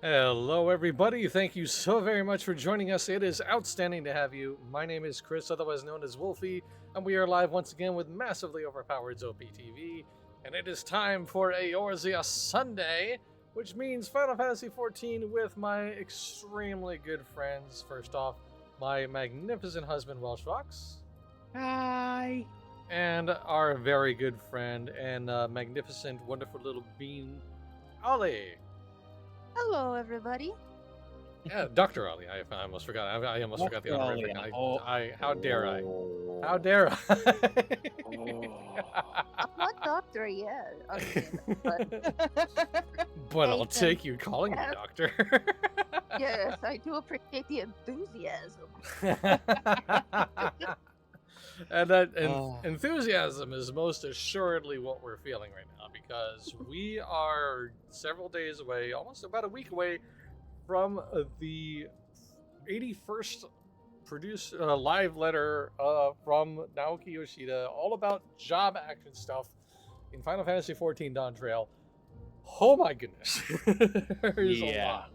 Hello, everybody. Thank you so very much for joining us. It is outstanding to have you. My name is Chris, otherwise known as Wolfie, and we are live once again with massively overpowered ZOPTV. And it is time for a Eorzea Sunday, which means Final Fantasy XIV with my extremely good friends. First off, my magnificent husband, Welsh Fox. Hi. And our very good friend and magnificent, wonderful little bean, Ollie. Hello, everybody. Yeah, Dr. Ollie. I almost forgot. I almost forgot the honorific. How dare I? How dare I? I'm not doctor yet. But I'll take you calling me doctor. Yes, I do appreciate the enthusiasm. And that enthusiasm is most assuredly what we're feeling right now, because we are several days away, almost about a week away, from the 81st live letter from Naoki Yoshida, all about job action stuff in Final Fantasy XIV Dawn Trail. Oh my goodness. There's a lot.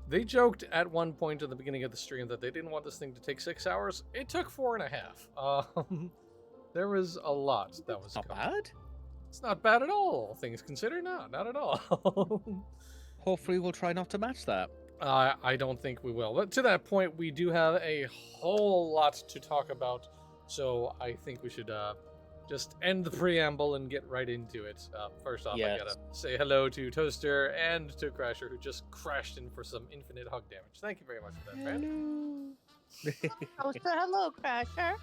They joked at one point at the beginning of the stream that they didn't want this thing to take 6 hours. It took 4.5. There was a lot that was not bad. It's not bad at all, things considered. No, not at all. Hopefully we'll try not to match that. I don't think we will. But to that point, we do have a whole lot to talk about. So I think we should just end the preamble and get right into it. First off, yes. I gotta say hello to Toaster and to Crasher, who just crashed in for some infinite hug damage. Thank you very much for that, friend. Toaster, hello, Crasher.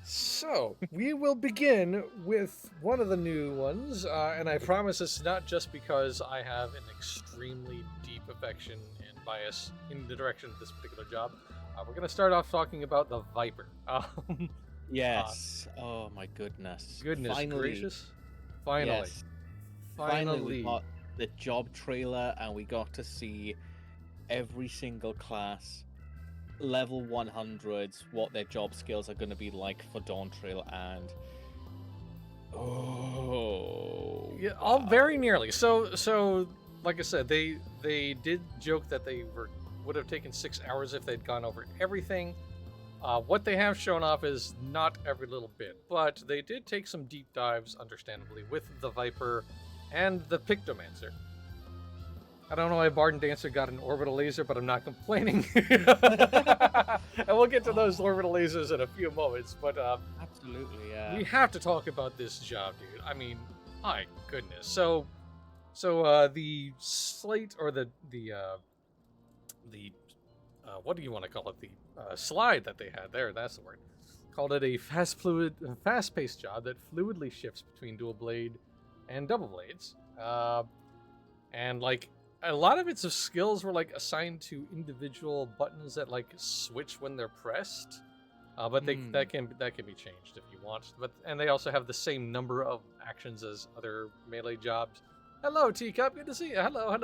So, we will begin with one of the new ones, and I promise it's not just because I have an extremely deep affection and bias in the direction of this particular job. We're going to start off talking about the Viper. Yes. Oh my goodness. Goodness gracious. Finally. Yes. Finally we got the job trailer and we got to see every single class, level 100s, what their job skills are going to be like for Dawn Trail, and yeah, all very nearly. So like I said, they did joke that they would have taken 6 hours if they'd gone over everything. What they have shown off is not every little bit, but they did take some deep dives, understandably, with the Viper and the Pictomancer. I don't know why Bard and Dancer got an orbital laser, but I'm not complaining. And we'll get to those orbital lasers in a few moments, but absolutely, yeah. We have to talk about this job, dude. I mean, my goodness. So the slate, or the what do you want to call it? The slide that they had there, that's the word. Called it a fast-paced job that fluidly shifts between dual blade and double blades. And like a lot of its skills were like assigned to individual buttons that like switch when they're pressed. But that can be changed if you want. And they also have the same number of actions as other melee jobs. Hello, Teacup. Good to see you. Hello.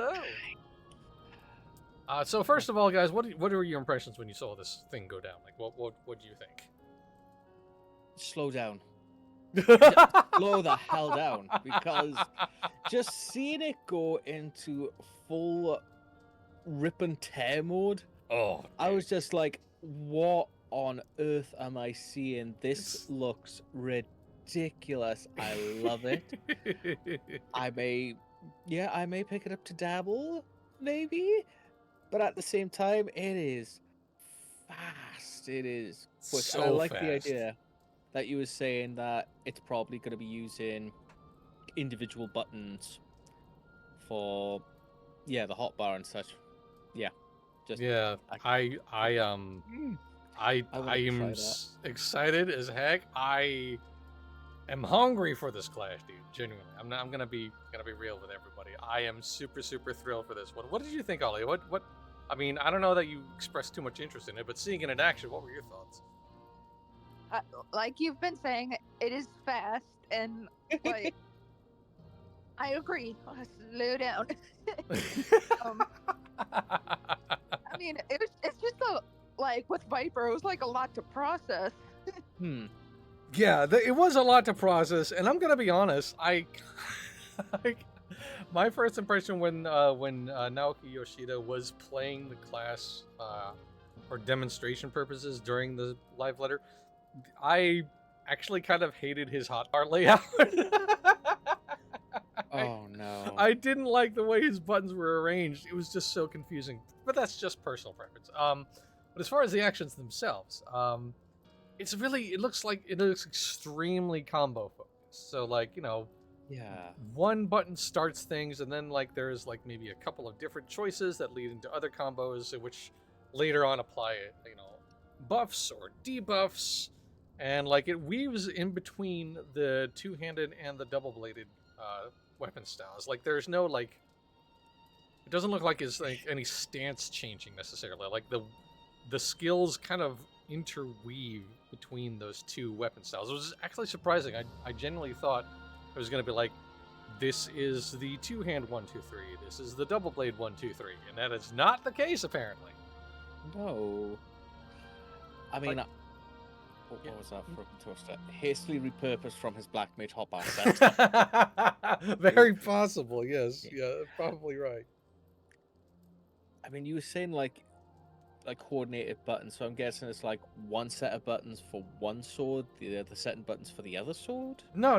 So first of all, guys, what were your impressions when you saw this thing go down? Like, what do you think? Slow down. Slow the hell down, because just seeing it go into full rip and tear mode. Oh, dude. I was just like, what on earth am I seeing? This looks ridiculous. I love it. I may pick it up to dabble, maybe. But at the same time, it is fast. It is quick. So I like fast. the idea that you were saying that it's probably going to be using individual buttons for, the hotbar and such. Yeah. Just I am excited as heck. I am hungry for this clash, dude. Genuinely, I'm gonna be real with everybody. I am super thrilled for this one. What did you think, Ollie? What? I mean, I don't know that you expressed too much interest in it, but seeing it in action, what were your thoughts? Like you've been saying, it is fast, and like I agree. Slow down. I mean, it's just like with Viper, it was like a lot to process. Yeah, it was a lot to process, and I'm gonna be honest. My first impression when Naoki Yoshida was playing the class for demonstration purposes during the live letter, I actually kind of hated his hotbar layout. Oh no. I didn't like the way his buttons were arranged. It was just so confusing. But that's just personal preference. But as far as the actions themselves, it looks extremely combo focused. So like, Yeah. one button starts things, and then like there's like maybe a couple of different choices that lead into other combos, which later on apply buffs or debuffs, and like it weaves in between the two-handed and the double-bladed weapon styles. Like there's no like, it doesn't look like it's like any stance changing necessarily. Like the skills kind of interweave between those two weapon styles. It was actually surprising. I genuinely thought it was going to be like, this is the two-hand 1, 2, 3. This is the double blade 1, 2, 3, and that is not the case apparently. No. I mean, Like- what Yeah. was that for a toaster? Hastily repurposed from his Black Mage hotbar set. Very possible, yes. Yeah, probably right. I mean, you were saying like coordinated buttons, so I'm guessing it's like one set of buttons for one sword, the other set of buttons for the other sword. No.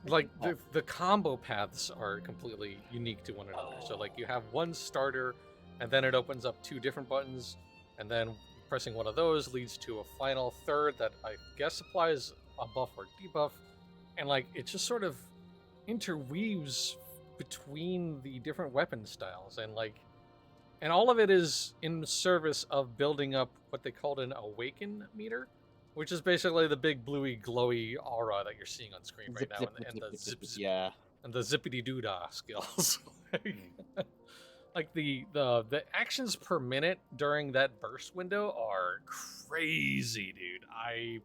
Like the combo paths are completely unique to one another. So like you have one starter, and then it opens up two different buttons, and then pressing one of those leads to a final third that I guess applies a buff or debuff, and like it just sort of interweaves between the different weapon styles, and all of it is in service of building up what they called an awaken meter, which is basically the big bluey glowy aura that you're seeing on screen right now, and the zip zip Yeah. and the zippity doo dah skills. Like the actions per minute during that burst window are crazy, dude.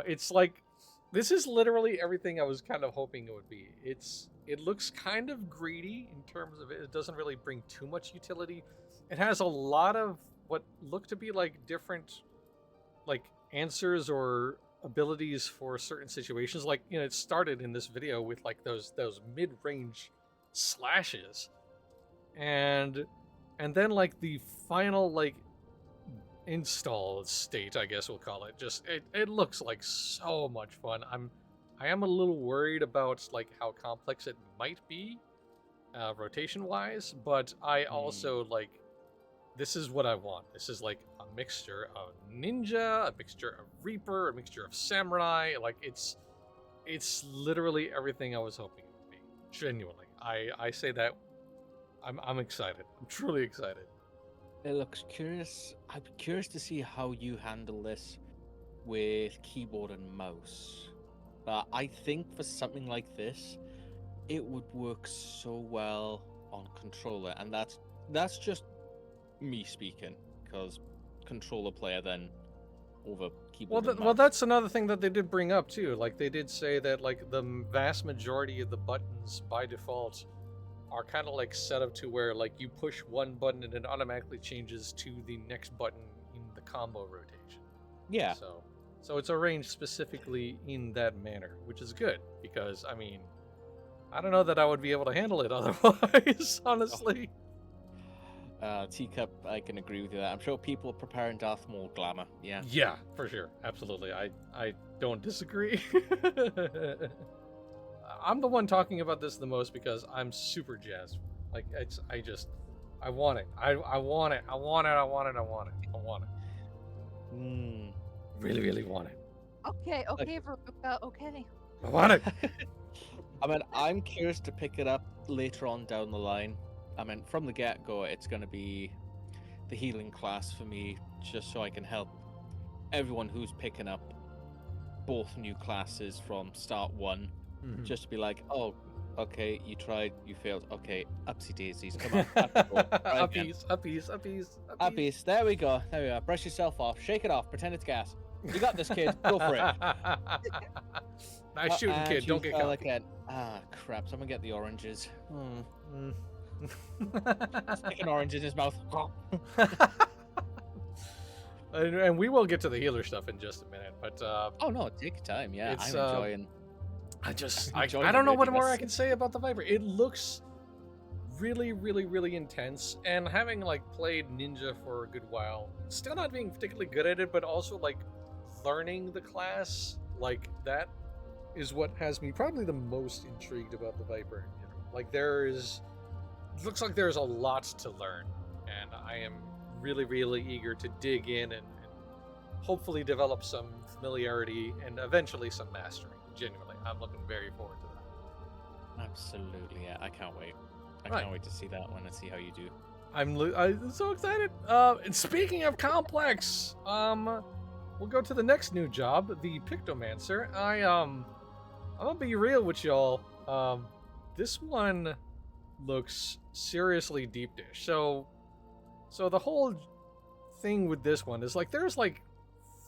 It's like, this is literally everything I was kind of hoping it would be. It looks kind of greedy in terms of it doesn't really bring too much utility. It has a lot of what look to be like different like answers or abilities for certain situations. Like, it started in this video with like those mid-range slashes. And then like the final like install state, I guess we'll call it, just it looks like so much fun. I am a little worried about like how complex it might be rotation wise, but I also like, this is what I want. This is like a mixture of ninja, a mixture of reaper, a mixture of samurai. Like it's literally everything I was hoping it would be. Genuinely, I say that I'm excited. I'm truly excited. It looks curious. I'd be curious to see how you handle this with keyboard and mouse. I think for something like this, it would work so well on controller, and that's just me speaking, because controller player then over keyboard. Well, that's another thing that they did bring up too. Like they did say that like the vast majority of the buttons by default are kind of like set up to where like you push one button and it automatically changes to the next button in the combo rotation. Yeah. So it's arranged specifically in that manner, which is good, because I mean, I don't know that I would be able to handle it otherwise, honestly. Teacup, I can agree with you that. I'm sure people are preparing Darth Maul glamour. Yeah. Yeah, for sure. Absolutely. I don't disagree. I'm the one talking about this the most because I'm super jazzed. Like I want it. I want it. I want it. I want it. I want it. I want it. Really, really want it. Okay, Veruca, okay. I want it. I mean, I'm curious to pick it up later on down the line. I mean, from the get-go, it's going to be the healing class for me, just so I can help everyone who's picking up both new classes from start one. Just to be like, oh, okay, you tried, you failed. Okay, upsy daisies, come on. Uppies. There we go. Brush yourself off, shake it off, pretend it's gas. You got this, kid. Go for it. Nice shooting, kid. Don't get caught. Again. Ah, crap. Someone get the oranges. Stick an orange in his mouth. And we will get to the healer stuff in just a minute, but oh no, take your time. Yeah, it's, I'm enjoying. I don't know what more I can say about the Viper. It looks really, really, really intense, and having like played Ninja for a good while, still not being particularly good at it, but also like learning the class, like that is what has me probably the most intrigued about the Viper in general. Like it looks like there's a lot to learn, and I am really, really eager to dig in and hopefully develop some familiarity and eventually some mastery. Genuinely, I'm looking very forward to that. Absolutely, yeah. I can't wait. I Right. can't wait to see that one and see how you do. I'm so excited. And speaking of complex, we'll go to the next new job, the Pictomancer. I'm gonna be real with y'all. This one looks seriously deep dish. So the whole thing with this one is like there's like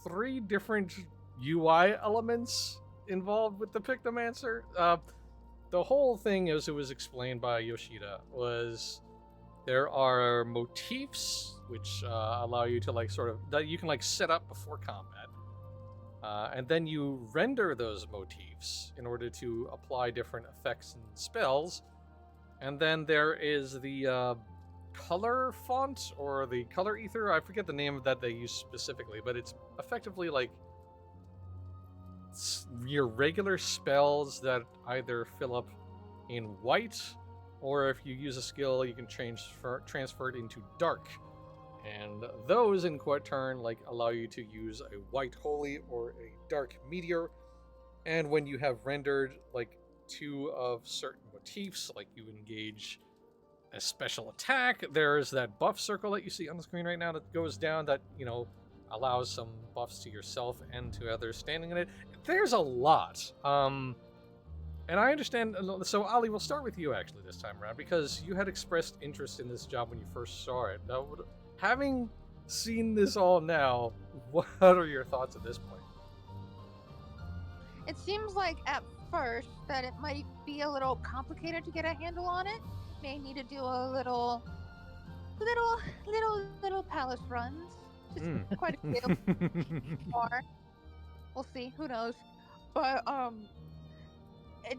3 different UI elements involved with the Pictomancer. The whole thing, as it was explained by Yoshida, was there are motifs which allow you to like sort of that you can like set up before combat, and then you render those motifs in order to apply different effects and spells. And then there is the color font or the color ether. I forget the name that they use specifically, but it's effectively like your regular spells that either fill up in white, or if you use a skill, you can transfer it into dark. And those in turn like allow you to use a white holy or a dark meteor. And when you have rendered like 2 of certain motifs, like you engage a special attack, there's that buff circle that you see on the screen right now that goes down that, allows some buffs to yourself and to others standing in it. There's a lot. And I understand. So, Ali, we'll start with you actually this time around because you had expressed interest in this job when you first saw it. Now, having seen this all now, what are your thoughts at this point? It seems like at first that it might be a little complicated to get a handle on it. May need to do a little palace runs. Just quite a few. Or we'll see. Who knows? But it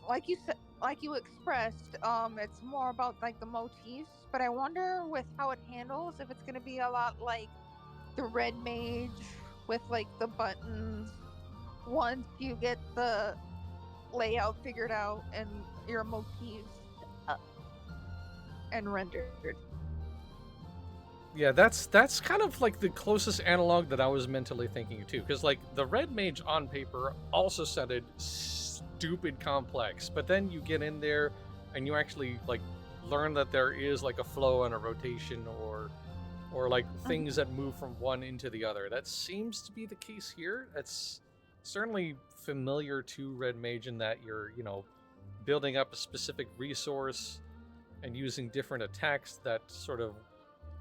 like you said, like you expressed, it's more about like the motifs. But I wonder with how it handles if it's gonna be a lot like the Red Mage with like the buttons. Once you get the layout figured out and your motifs and rendered. Yeah, that's kind of like the closest analog that I was mentally thinking too, because like the Red Mage on paper also sounded stupid complex, but then you get in there and you actually like learn that there is like a flow and a rotation or like things that move from one into the other. That seems to be the case here. That's certainly familiar to Red Mage in that you're, building up a specific resource and using different attacks that sort of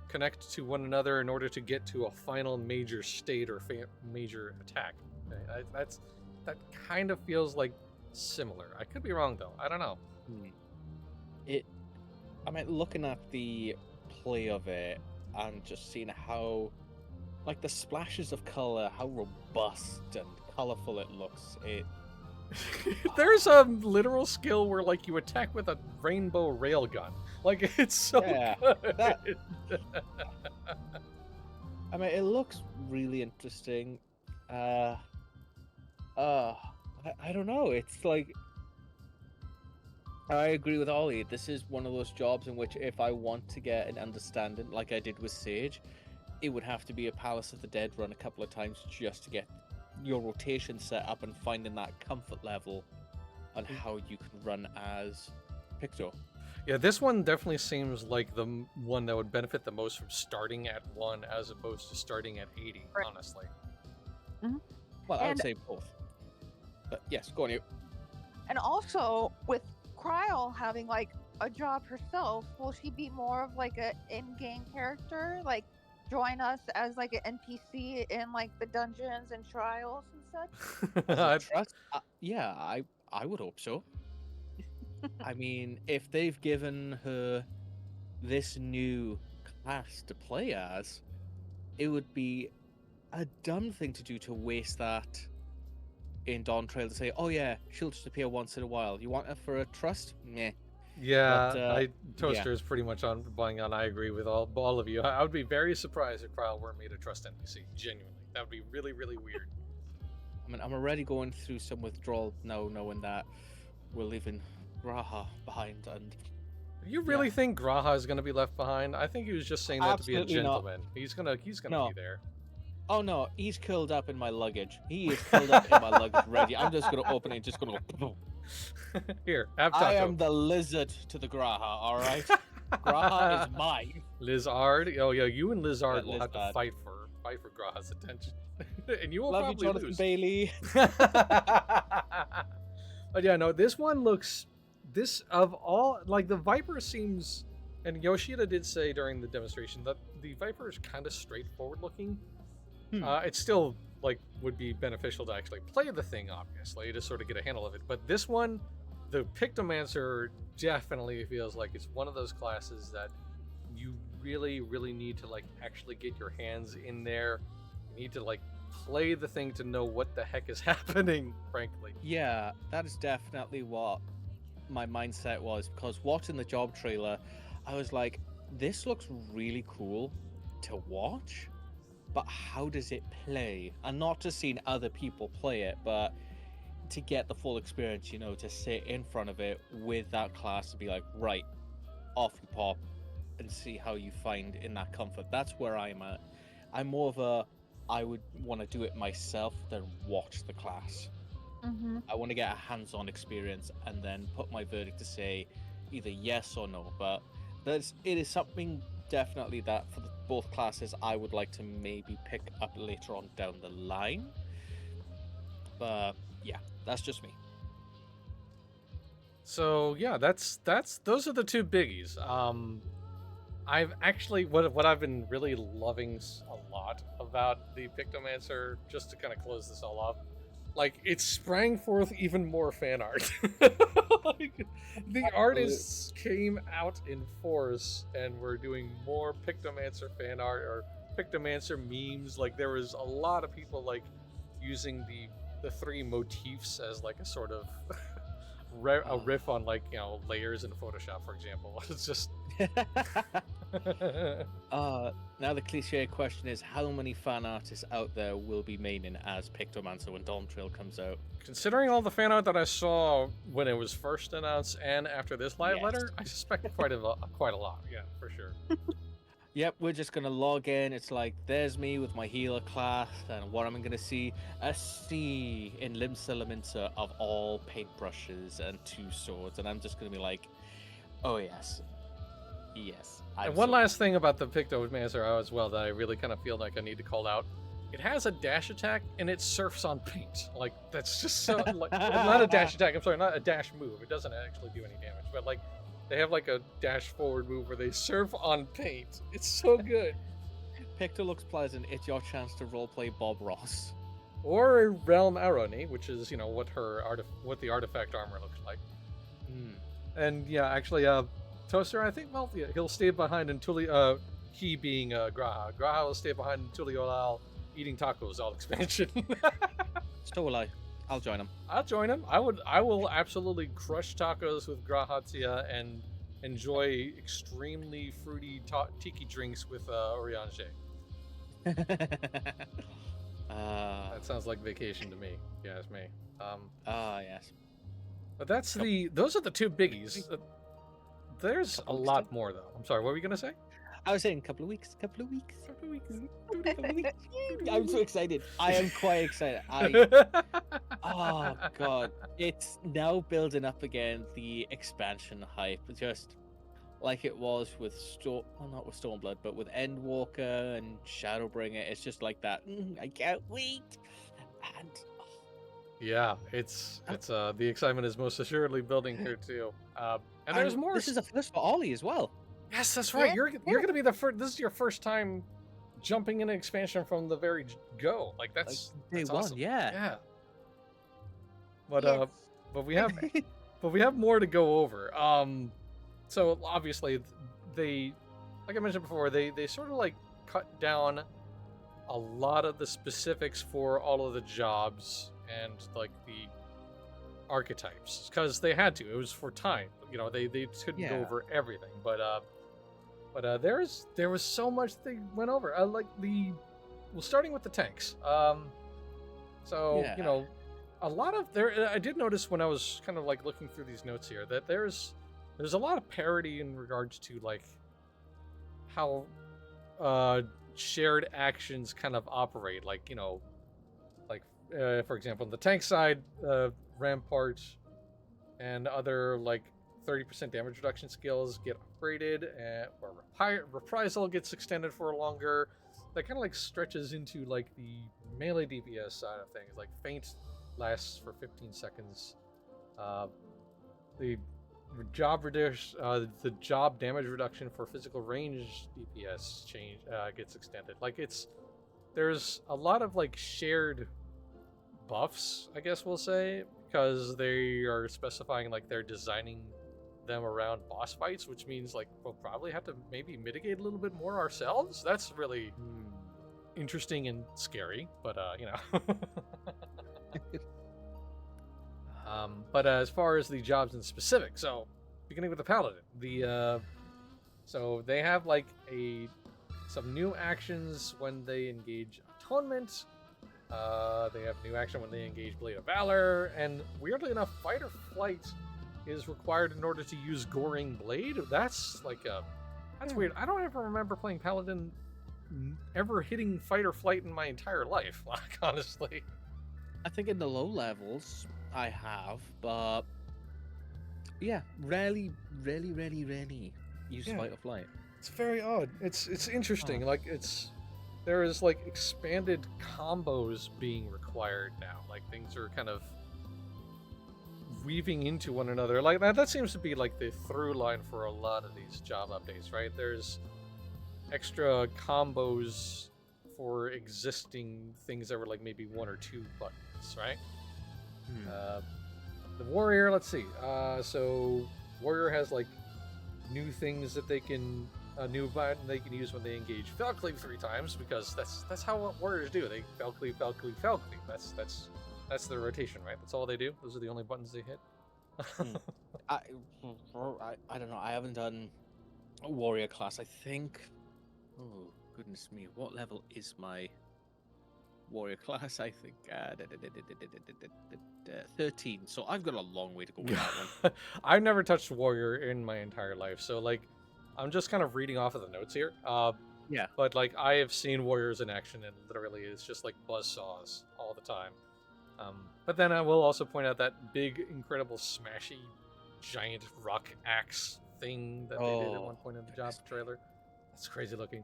connect to one another in order to get to a final major state or major attack. That kind of feels like similar. I could be wrong though. I don't know. Looking at the play of it and just seeing how, like the splashes of color, how robust and colorful it looks. There's a literal skill where like you attack with a rainbow railgun. Like it's so good. It looks really interesting. I don't know. It's like I agree with Ollie. This is one of those jobs in which if I want to get an understanding, like I did with Sage, it would have to be a Palace of the Dead run a couple of times just to get your rotation set up and finding that comfort level on how you can run as Picto. Yeah, this one definitely seems like the one that would benefit the most from starting at 1 as opposed to starting at 80, honestly. Mm-hmm. Well, I would say both. But yes, go on you. And also, with Cryle having like a job herself, will she be more of like an in-game character? Like join us as like an NPC in like the dungeons and trials and such? Yeah, I would hope so. I mean, if they've given her this new class to play as, it would be a dumb thing to do to waste that in Dawn Trail to say, oh yeah, she'll just appear once in a while. You want her for a trust? Meh. Yeah, But, Toaster is pretty much on buying on. I agree with all of you. I would be very surprised if Kyle weren't made a trust NPC. Genuinely, that would be really, really weird. I mean, I'm already going through some withdrawal now, knowing that we're leaving Graha behind, and You really think Graha is going to be left behind? I think he was just saying that Absolutely to be a not. gentleman. He's gonna No. be there. oh no, he's curled up in my luggage. He is curled up in my luggage, ready. I'm just gonna open it, and just gonna go. Here, have Taco. I am the lizard to the Graha. All right, Graha is mine. Lizard. Oh yeah, you and Lizard Yeah, will have to Lizard. fight for Graha's attention, and you will Love you, probably Jonathan lose. Bailey. But yeah, no, this one looks. This of all, like the Viper seems, and Yoshida did say during the demonstration that the Viper is kind of straightforward looking. It still like would be beneficial to actually play the thing, obviously, to sort of get a handle of it. But this one, the Pictomancer definitely feels like it's one of those classes that you really, really need to like actually get your hands in there. You need to like play the thing to know what the heck is happening, frankly. Yeah, that is definitely what my mindset was, because watching the job trailer, I was like, this looks really cool to watch, but how does it play? And not just seeing other people play it, but to get the full experience, you know, to sit in front of it with that class to be like, right, off you pop and see how you find in that comfort. That's where I'm at. I'm more of a, I would want to do it myself than watch the class. Mm-hmm. I want to get a hands-on experience and then put my verdict to say either yes or no. But it is something definitely that for both classes I would like to maybe pick up later on down the line. But yeah, that's just me. So yeah, that's those are the two biggies. I've actually what I've been really loving a lot about the Pictomancer, just to kind of close this all off, like it sprang forth even more fan art. Like, the artists came out in force and were doing more Pictomancer fan art or Pictomancer memes. Like there was a lot of people like using the three motifs as like a sort of a riff on like, you know, layers in Photoshop, for example. It's just Now the cliche question is, how many fan artists out there will be maining as Pictomancer when Dawn Trail comes out? considering all the fan art that I saw when it was first announced and after this live Yes. letter, I suspect quite a lot. Yeah, for sure. Yep, we're just gonna log in. It's like, there's me with my healer class, and what am I gonna see? A sea in Limsa Laminsa of all paintbrushes and two swords, and I'm just gonna be like, oh yes. Yes. And one last thing about the Pictomancer as well that I really kind of feel like I need to call out. It has a dash attack and it surfs on paint. Like, that's just so, like, not a dash attack, I'm sorry, not a dash move. It doesn't actually do any damage, but like, they have like a dash forward move where they surf on paint. It's so good. Picto looks pleasant. It's your chance to roleplay Bob Ross. Or a Realm Aroni, which is, you know, what what the artifact armor looks like. And yeah, actually, Toaster, I think, well, yeah, he'll stay behind in he being Graha. Graha will stay behind in Tuliolal eating tacos all expansion. So will I. I'll join him. I'll join him. I will absolutely crush tacos with Grahatia and enjoy extremely fruity tiki drinks with Oriange. That sounds like vacation to me. Yeah, it's me. Yes. But those are the two biggies. There's a lot more though. I'm sorry, what were you gonna say? I was saying couple of weeks. I'm so excited. I am quite excited. Oh god, it's now building up again, the expansion hype, just like it was with not with Stormblood, but with Endwalker and Shadowbringer. It's just like that. I can't wait. And Yeah, it's the excitement is most assuredly building here too. And there's more. This is a first for Ollie as well. Yes, that's right. Yeah, You're gonna be the first. This is your first time jumping in an expansion from the very go. Like that's Day that's one, awesome. yeah. Yeah. But Yes. but we have more to go over. So obviously they, like I mentioned before, they sort of like cut down a lot of the specifics for all of the jobs and like the archetypes because they had to. It was for time. You know, they couldn't go Yeah. over everything, but there was so much they went over. Starting with the tanks. So you Yeah. know, a lot of there. I did notice when I was kind of like looking through these notes here that there's a lot of parity in regards to like how shared actions kind of operate. Like, you know, like for example, on the tank side, Rampart and other like 30% damage reduction skills get upgraded, or reprisal gets extended for longer. That kind of like stretches into like the melee DPS side of things. Like feint lasts for 15 seconds. The the job damage reduction for physical range DPS gets extended. Like there's a lot of like shared buffs, I guess we'll say, because they are specifying like they're designing them around boss fights, which means like we'll probably have to maybe mitigate a little bit more ourselves. That's really interesting and scary, but you know. But as far as the jobs in specific, so beginning with the paladin, so they have like some new actions when they engage atonement. They have new action when they engage Blade of Valor, and weirdly enough, fight or flight is required in order to use Goring Blade. That's like that's weird. I don't ever remember playing paladin ever hitting fight or flight in my entire life. Like, honestly. I think in the low levels I have, but yeah, rarely use Yeah. fight or flight. It's very odd. It's interesting. Like there is like expanded combos being required now. Like things are kind of weaving into one another. Like that seems to be like the through line for a lot of these job updates, right? There's extra combos for existing things that were like maybe 1 or 2 buttons, right? The warrior, let's see. So warrior has like new things that they can a new button they can use when they engage Felcleave 3 times, because that's how warriors do. They Felcleave. That's their rotation, right? That's all they do. Those are the only buttons they hit. I don't know. I haven't done a warrior class. I think. Oh goodness me! What level is my warrior class? I think 13. So I've got a long way to go with that one. I've never touched warrior in my entire life, so like I'm just kind of reading off of the notes here. Yeah. But like I have seen warriors in action, and literally it's just like buzzsaws all the time. But then I will also point out that big, incredible, smashy, giant rock axe thing that they did at one point in the job trailer. That's crazy looking.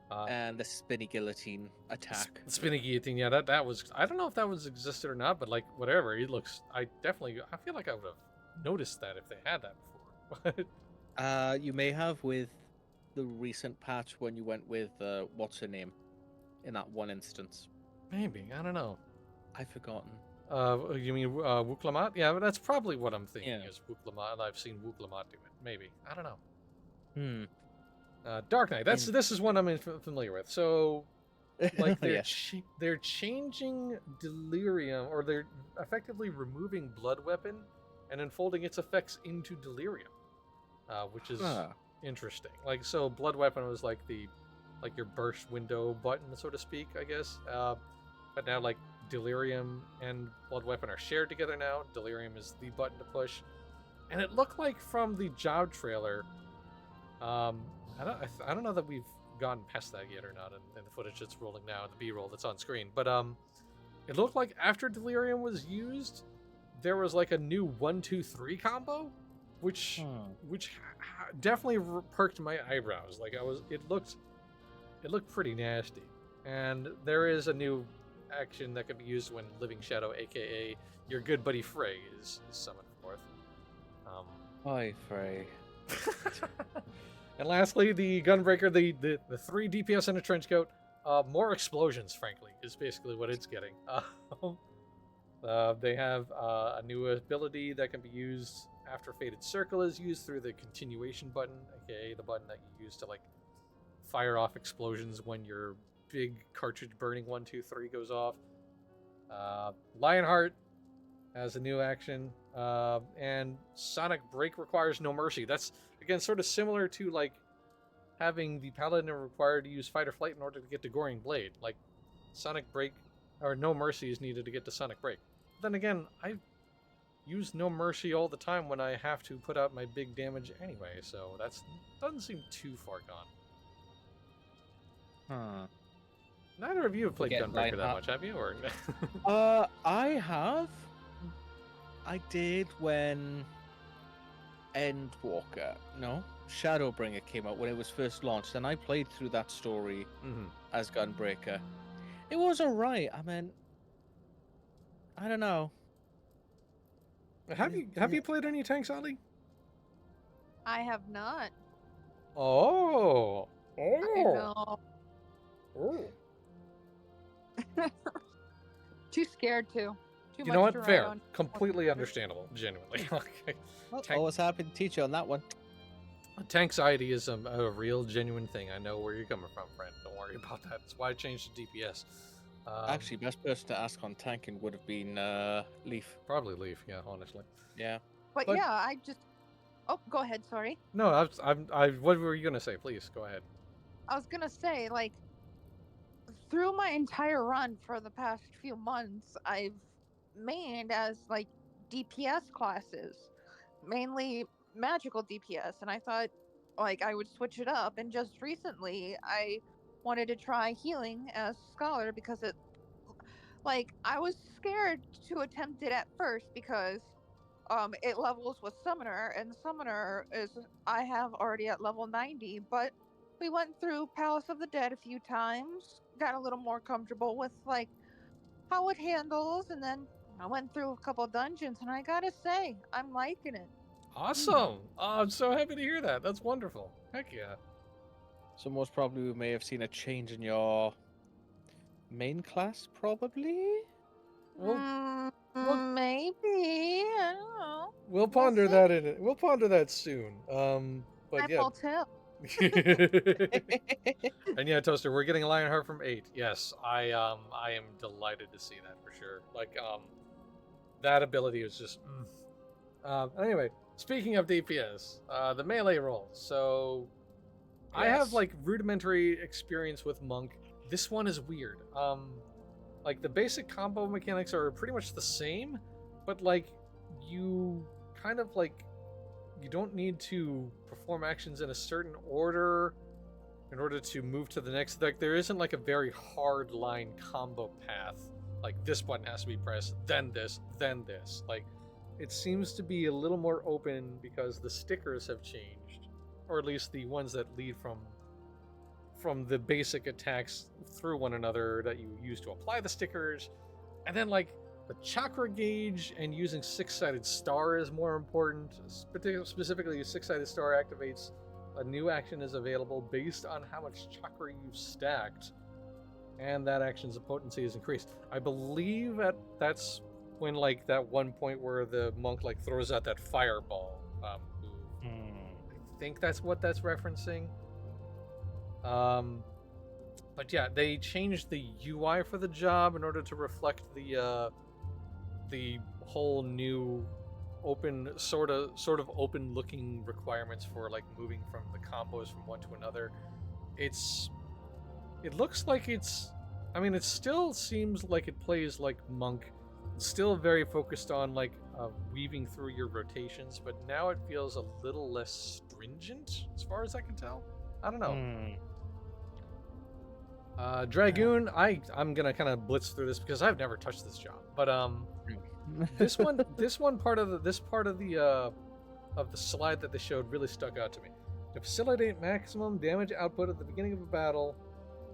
And the spinny guillotine attack. Spinny guillotine, yeah, that was. I don't know if that was existed or not, but like whatever, it looks. I feel like I would have noticed that if they had that before. You may have with the recent patch when you went with what's her name in that one instance. Maybe, I don't know. I've forgotten. You mean Wuklamat? Yeah, but that's probably what I'm thinking is Wuklamat, and I've seen Wuklamat do it. Maybe, I don't know. Dark Knight. This is one I'm familiar with. So, like they're changing Delirium, or they're effectively removing Blood Weapon and unfolding its effects into Delirium, which is interesting. Like, so Blood Weapon was like your burst window button, so to speak, I guess. But now like Delirium and Blood Weapon are shared together now. Delirium is the button to push, and it looked like from the job trailer. I don't know that we've gotten past that yet or not in the footage that's rolling now, the B-roll that's on screen. But it looked like after Delirium was used, there was like a new 1-2-3 combo, which definitely perked my eyebrows. Like it looked pretty nasty. And there is a new action that can be used when Living Shadow, aka your good buddy Frey, is summoned forth. Hi, Frey. And lastly, the Gunbreaker, the 3 DPS in a trench coat. More explosions, frankly, is basically what it's getting. They have a new ability that can be used after Fated Circle is used through the continuation button, aka the button that you use to like fire off explosions when your big cartridge burning 1-2-3 goes off. Lionheart has a new action, and Sonic Break requires no mercy. That's again sort of similar to like having the Paladin required to use Fight or Flight in order to get to Goring Blade. Like Sonic Break or no mercy is needed to get to Sonic Break. Then again, I use no mercy all the time when I have to put out my big damage anyway, so that's doesn't seem too far gone. Huh. Neither of you have played Again, Gunbreaker that Lionheart. much, have you? Or I have. I did when Endwalker, no, Shadowbringer came out when it was first launched, and I played through that story as Gunbreaker. It was alright. I mean, I don't know. have you played any tanks, Ollie? I have not. Oh, I know. oh. Too scared to. Too You much know what? to write Fair. on. Completely understandable. Genuinely. Okay. Well, Tank- always happy to teach you on that one. Tanxiety is a real, genuine thing. I know where you're coming from, friend. Don't worry about that. That's why I changed to DPS. Actually, best person to ask on tanking would have been Leaf. Probably Leaf. Yeah, honestly. Yeah. But But- yeah, I just. Oh, go ahead. Sorry. No, what were you gonna say? Please go ahead. I was gonna say, like, through my entire run for the past few months, I've mained as like DPS classes, mainly magical DPS, and I thought like I would switch it up. And just recently, I wanted to try healing as Scholar because it, like, I was scared to attempt it at first because it levels with Summoner, and Summoner is I have already at level 90, but we went through Palace of the Dead a few times, got a little more comfortable with like how it handles, and then I went through a couple dungeons, and I gotta say, I'm liking it. Awesome. Oh, I'm so happy to hear that. That's wonderful. Heck yeah. So most probably we may have seen a change in your main class, probably. Well, Maybe, I don't know. we'll We'll ponder see. that we'll ponder that soon. But Time yeah. will tell. And yeah, Toaster, we're getting Lionheart from 8. Yes, I am delighted to see that for sure. Like that ability is just anyway, speaking of DPS, the melee rolls. So I have Yes. like rudimentary experience with Monk. This one is weird. Like the basic combo mechanics are pretty much the same, but like you kind of like you don't need to perform actions in a certain order in order to move to the next. Like there isn't like a very hard line combo path. Like this button has to be pressed, then this, then this. Like it seems to be a little more open because the stickers have changed, or at least the ones that lead from the basic attacks through one another that you use to apply the stickers. And then like the chakra gauge and using six-sided star is more important. Specifically, a six-sided star activates a new action is available based on how much chakra you've stacked, and that action's potency is increased. I believe that's when like that one point where the monk like throws out that fireball move. I think that's what that's referencing. But yeah, they changed the UI for the job in order to reflect the whole new open sort of open looking requirements for like moving from the combos from one to another. It looks like it still seems like it plays like Monk. It's still very focused on like weaving through your rotations, but now it feels a little less stringent as far as I can tell. I don't know. Dragoon, I'm gonna kind of blitz through this because I've never touched this job, but this part of the slide that they showed really stuck out to me. To facilitate maximum damage output at the beginning of a battle,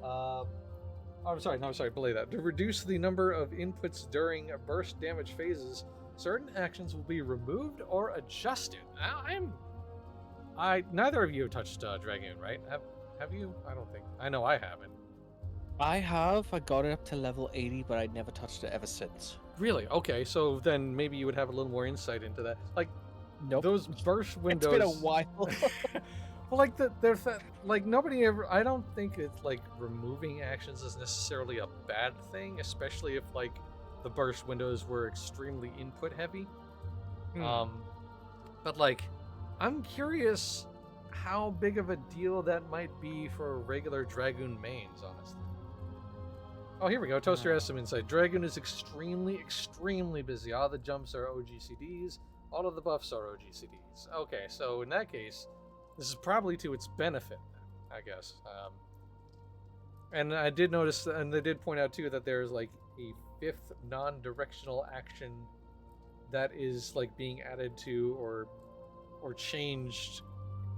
I'm sorry, belay that. To reduce the number of inputs during burst damage phases, certain actions will be removed or adjusted. Neither of you have touched Dragoon, right? Have you? I don't think. I know I haven't. I have. I got it up to level 80, but I never touched it ever since. Really? Okay, so then maybe you would have a little more insight into that. Like, Nope. those burst windows. It's been a while. Well, like like nobody ever. I don't think it's like removing actions is necessarily a bad thing, especially if like the burst windows were extremely input heavy. Hmm. But like, I'm curious how big of a deal that might be for regular Dragoon mains, honestly. Oh, here we go. Toaster has some insight. Dragoon is extremely busy. All the jumps are OGCDs. All of the buffs are OGCDs. Okay, so in that case, this is probably to its benefit, I guess. And I did notice, and they did point out too, that there's like a 5th non-directional action that is like being added to or changed.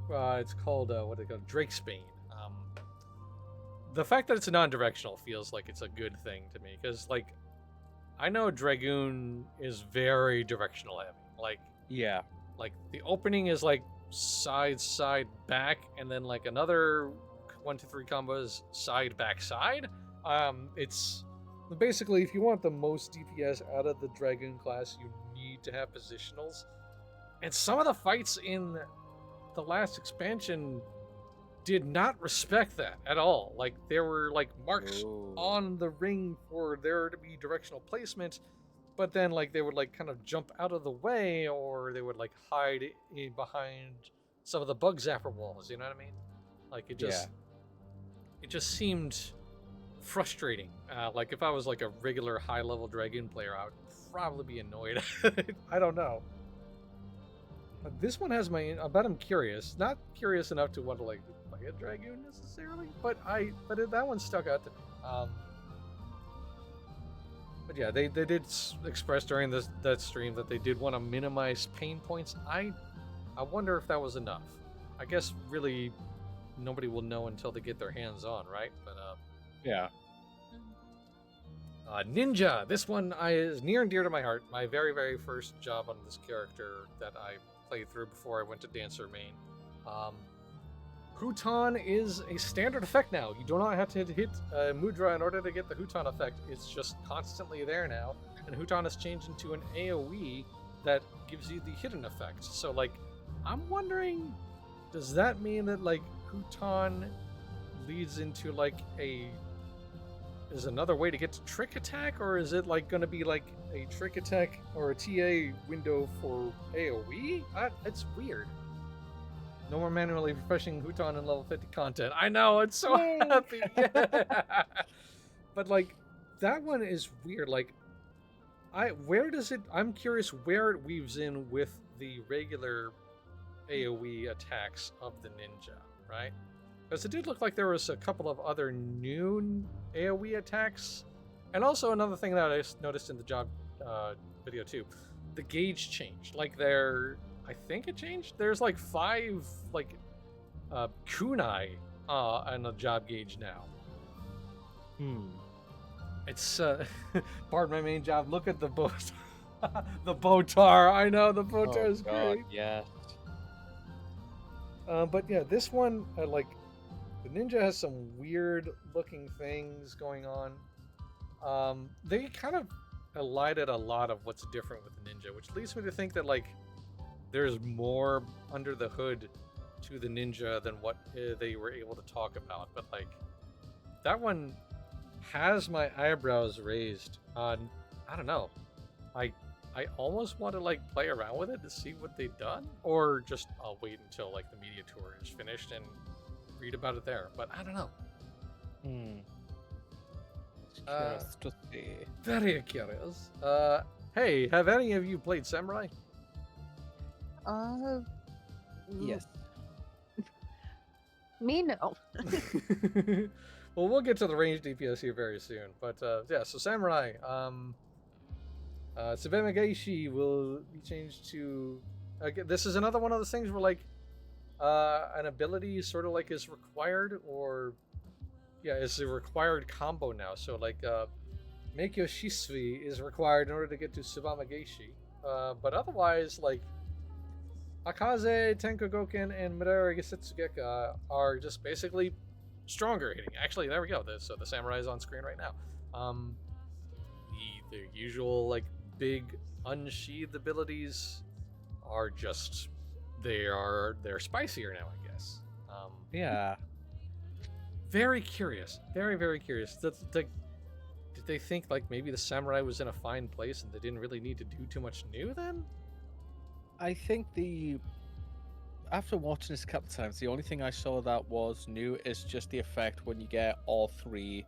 It's called what they call Drakesbane. The fact that it's non-directional feels like it's a good thing to me, because like I know Dragoon is very directional heavy. Like Yeah. like the opening is like side back, and then like another 1 2 3 combos side back side. It's basically, if you want the most DPS out of the Dragoon class, you need to have positionals. And some of the fights in the last expansion did not respect that at all. Like there were like marks on the ring for there to be directional placement, but then like they would like kind of jump out of the way, or they would like hide in behind some of the bug zapper walls. You know what I mean? Like it just seemed frustrating. Like if I was like a regular high level Dragoon player, I would probably be annoyed. I don't know. This one has my. I bet I'm curious. Not curious enough to want to like play a Dragoon necessarily, but that one stuck out to me. But yeah, they did express during that stream that they did want to minimize pain points. I wonder if that was enough. I guess really nobody will know until they get their hands on, right? But Yeah. Ninja. This one is near and dear to my heart. My very first job on this character that I played through before I went to Dancer main. Huton is a standard effect now. You do not have to hit Mudra in order to get the Huton effect. It's just constantly there now. And Huton has changed into an AoE that gives you the hidden effect. So, like, I'm wondering, does that mean that, like, Huton leads into, like, is another way to get to Trick Attack? Or is it, like, going to be, like, a Trick Attack or a TA window for AoE? It's weird. No more manually refreshing Huton and level 50 content. I know, it's so happy. Yeah. But like, that one is weird. Like, I'm curious where it weaves in with the regular AoE attacks of the ninja, right? Because it did look like there was a couple of other new AoE attacks. And also another thing that I noticed in the job video too, the gauge changed. Like I think it changed. There's like 5 like kunai on the job gauge now. It's part of my main job. Look at the bow, the Botar. I know the Botar is great. Yes. But yeah, this one like the ninja has some weird looking things going on. They kind of elided a lot of what's different with the ninja, which leads me to think that like there's more under the hood to the ninja than what they were able to talk about. But like that one has my eyebrows raised. I don't know. I almost want to like play around with it to see what they've done, or just I'll wait until like the media tour is finished and read about it there. But I don't know. Curious to see. Very curious. Hey, have any of you played Samurai? Yes. Me, no. Well, we'll get to the range DPS here very soon. But yeah, so Samurai. Tsubame Geishi will be changed to. This is another one of those things where like an ability sort of like is required, or yeah, it's a required combo now. So like Meikyo Shisui is required in order to get to Tsubame Geishi. But otherwise, like Akaze, Tenkogoken, and Midori Gesetsugeka are just basically stronger hitting. Actually, there we go. So the Samurai is on screen right now. The usual like big unsheathed abilities are just they're spicier now, I guess. Yeah. Very curious. Very curious. Did they think like maybe the samurai was in a fine place and they didn't really need to do too much new then? I think after watching this a couple times, the only thing I saw that was new is just the effect when you get all three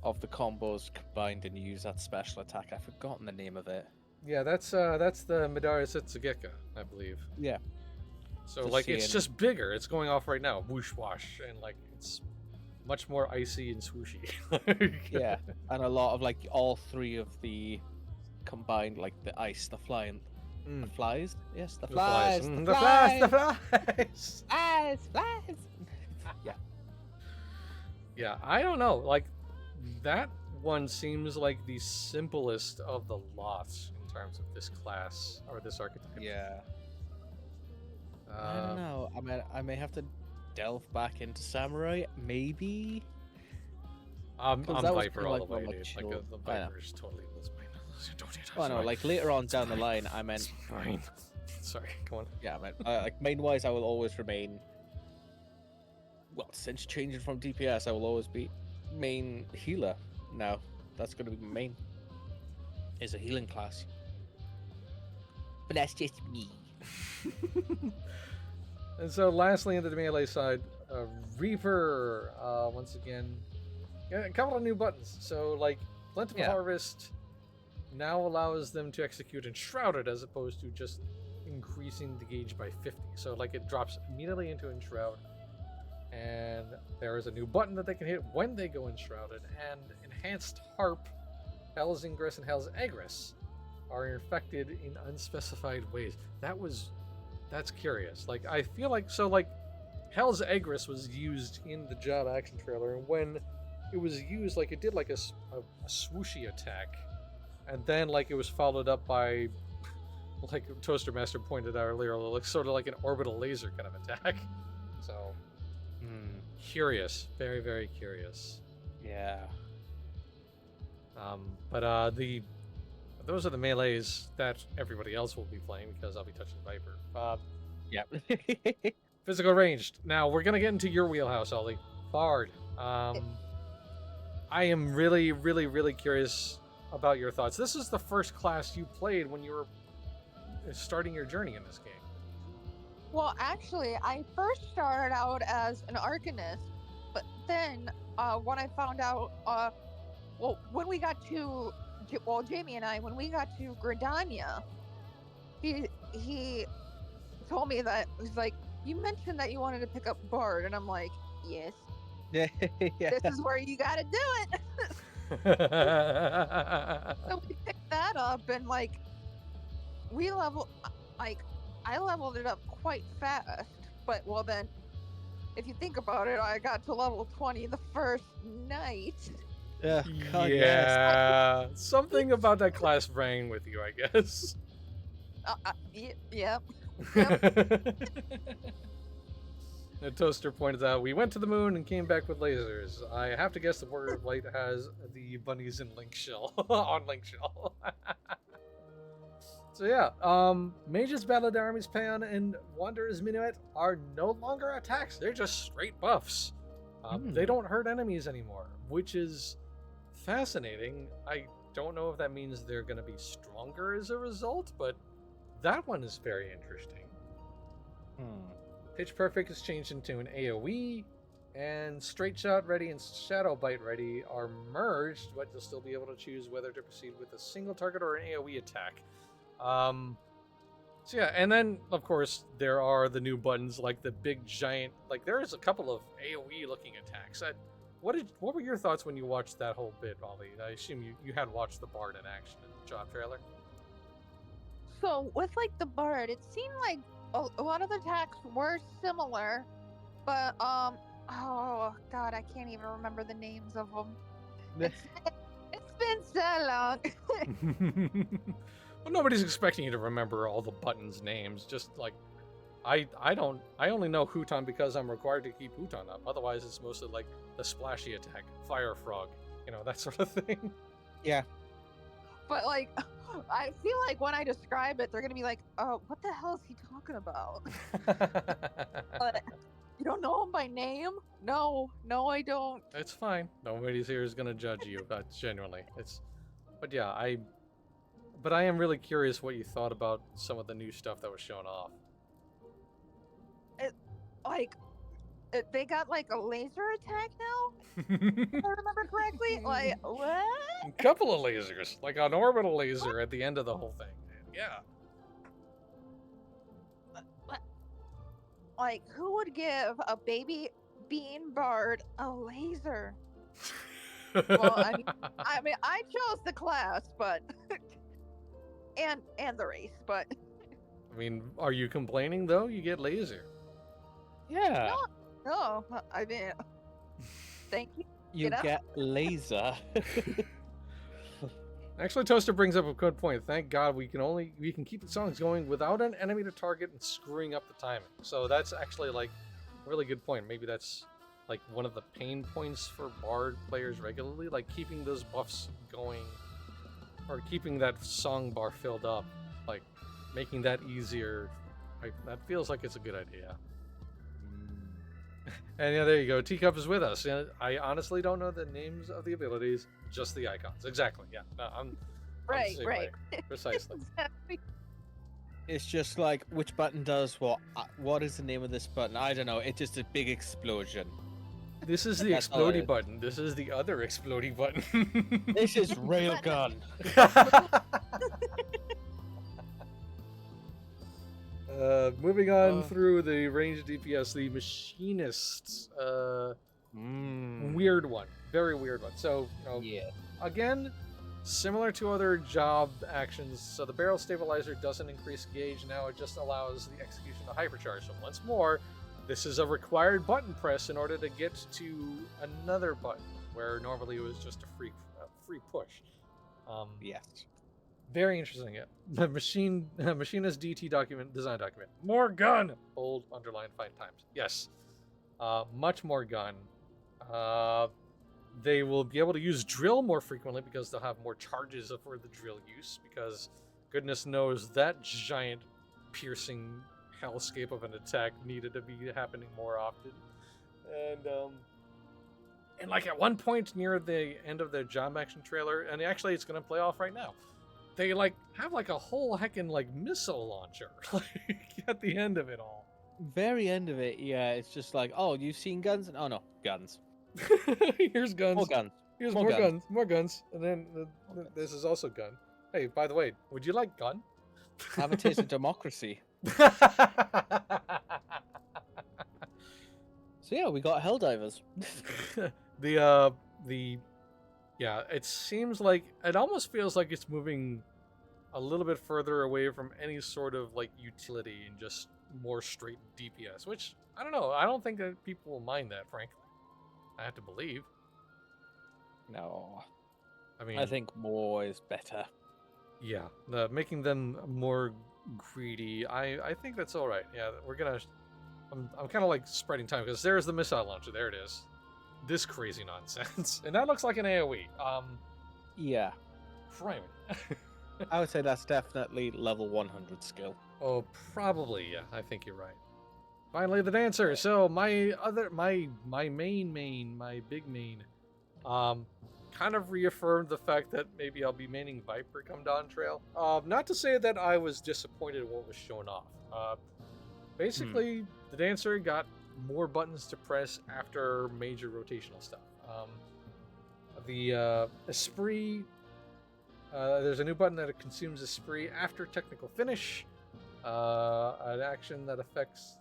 of the combos combined and you use that special attack. I've forgotten the name of it. Yeah, that's the Midara Setsugeka, I believe. Yeah. So Just like it's seeing- just bigger. It's going off right now, whoosh wash, and like it's much more icy and swooshy. Yeah, and a lot of like all three of the combined, like the ice, the fly, and the flies. Yes, the flies. Mm, The the flies, the flies. flies. Flies. Yeah. Yeah, I don't know. Like that one seems like the simplest of the lots in terms of this class or this archetype. Yeah. I don't know. I may have to delve back into samurai, maybe. I'm 'Cause that was Viper kinda all like the way, more dude. chill. Like the I know. Viper is totally was mine. Don't do that. Oh no, sorry. like later on It's down the fine. line, I meant It's fine. Sorry, go on. yeah, man. Like main wise, I will always remain. Well, since changing from DPS, I will always be main healer. Now that's going to be main. Is a healing class. But that's just me. And so, lastly, into the melee side, Reaper. Once again, yeah, a couple of new buttons. So, like, Plentiful Yeah. Harvest now allows them to execute Enshrouded as opposed to just increasing the gauge by 50. So, like, it drops immediately into Enshroud. And there is a new button that they can hit when they go Enshrouded. And Enhanced Harp, Hell's Ingress, and Hell's Egress are infected in unspecified ways. That's curious. Like, I feel like, so, like, Hell's Egress was used in the job action trailer, and when it was used, like, it did, like, a swooshy attack, and then, like, it was followed up by, like Toaster Master pointed out earlier, like, sort of like an orbital laser kind of attack. So, curious. Very, very curious. Yeah. But those are the melees that everybody else will be playing because I'll be touching Viper. Yeah. Physical ranged. Now we're gonna get into your wheelhouse, Ollie. Bard. I am really, really, really curious about your thoughts. This is the first class you played when you were starting your journey in this game. Well, actually, I first started out as an Arcanist, but then when I found out, when we got to, Jamie and I, when we got to Gridania, he told me that, he's like, you mentioned that you wanted to pick up Bard, and I'm like, yes, Yeah. this is where you gotta do it. So we picked that up, and like, I leveled it up quite fast, but well then, if you think about it, I got to level 20 the first night. Oh, God, Yeah, something about that class rang with you, I guess. Yep. The Toaster pointed out, we went to the moon and came back with lasers. I have to guess the Warrior of Light has the bunnies in Link Shell on Link Shell. So yeah, Mage's Ballad Army's Payon and Wanderer's Minuet are no longer attacks. They're just straight buffs. They don't hurt enemies anymore, which is fascinating. I don't know if that means they're going to be stronger as a result, but that one is very interesting. Pitch Perfect is changed into an AoE, and Straight Shot Ready and Shadow Bite Ready are merged, but you'll still be able to choose whether to proceed with a single target or an AoE attack. So yeah, and then of course there are the new buttons like the big giant, like there is a couple of AoE looking attacks. What were your thoughts when you watched that whole bit, Ollie? I assume you had watched the Bard in action in the job trailer. So with like the Bard, it seemed like a lot of the attacks were similar, but oh god, I can't even remember the names of them. It's been so long. Well, nobody's expecting you to remember all the buttons' names. Just like, I only know Huton because I'm required to keep Huton up. Otherwise, it's mostly like the splashy attack, Fire Frog, that sort of thing. Yeah. But like, I feel like when I describe it, they're gonna be like, "Oh, what the hell is he talking about?" But You don't know him by name? No, I don't. It's fine. Nobody's here is gonna judge you. Genuinely, but yeah, but I am really curious what you thought about some of the new stuff that was shown off. Like, they got like a laser attack now. If I remember correctly. Like, what? A couple of lasers, like an orbital laser at the end of the whole thing. Yeah. Like, who would give a baby bean bard a laser? Well, I mean, I chose the class, but and the race, but I mean, are you complaining though? You get laser. Yeah. no, I mean, thank you. You know? get laser. Actually, Toaster brings up a good point. Thank God we can keep the songs going without an enemy to target and screwing up the timing. So that's actually like a really good point. Maybe that's like one of the pain points for Bard players regularly, like keeping those buffs going or keeping that song bar filled up, like making that easier. Like, that feels like it's a good idea. And yeah, there you go. Teacup is with us. And I honestly don't know the names of the abilities, just the icons. Exactly. Yeah. No, I'm Right. Precisely. Exactly. It's just like, which button does what? What is the name of this button? I don't know. It's just a big explosion. This is the That's all it explodey is. button. This is the other explodey button. This is railgun. Moving on through the ranged DPS, the machinists. Weird one. Very weird one. So, Yeah. again, similar to other job actions, so the barrel stabilizer doesn't increase gauge, now it just allows the execution of hypercharge. So once more, this is a required button press in order to get to another button, where normally it was just a free push. Yes. Very interesting. Yeah. The machinist DT design document. More gun. Bold, underline, 5 times. Yes. Much more gun. They will be able to use drill more frequently because they'll have more charges for the drill use. Because goodness knows that giant piercing hellscape of an attack needed to be happening more often. And like at one point near the end of the job action trailer, and actually it's going to play off right now, they like have like a whole heckin' like missile launcher like at the end of it all. Very end of it, yeah. It's just like, oh, you've seen guns? Oh no, guns. Here's guns. More guns. Here's more more guns. guns. More guns. And then this is also gun. Hey, by the way, would you like gun? Have a taste of democracy. So yeah, we got Helldivers. Yeah, it seems like it almost feels like it's moving a little bit further away from any sort of like utility and just more straight DPS, which I don't know. I don't think that people will mind that, frankly. I have to believe. No. I mean, I think more is better. yeah, making them more greedy. I think that's all right. Yeah, we're gonna. I'm kind of like spreading time because there's the missile launcher. There it is. This crazy nonsense, and that looks like an AOE. Yeah. Primary. I would say that's definitely level 100 skill. Oh, probably. Yeah, I think you're right. Finally, the dancer. So my big main, kind of reaffirmed the fact that maybe I'll be maining Viper come Dawn Trail. Not to say that I was disappointed in what was shown off. Basically, the dancer got more buttons to press after major rotational stuff. The Esprit, there's a new button that consumes Esprit after technical finish. An action that affects.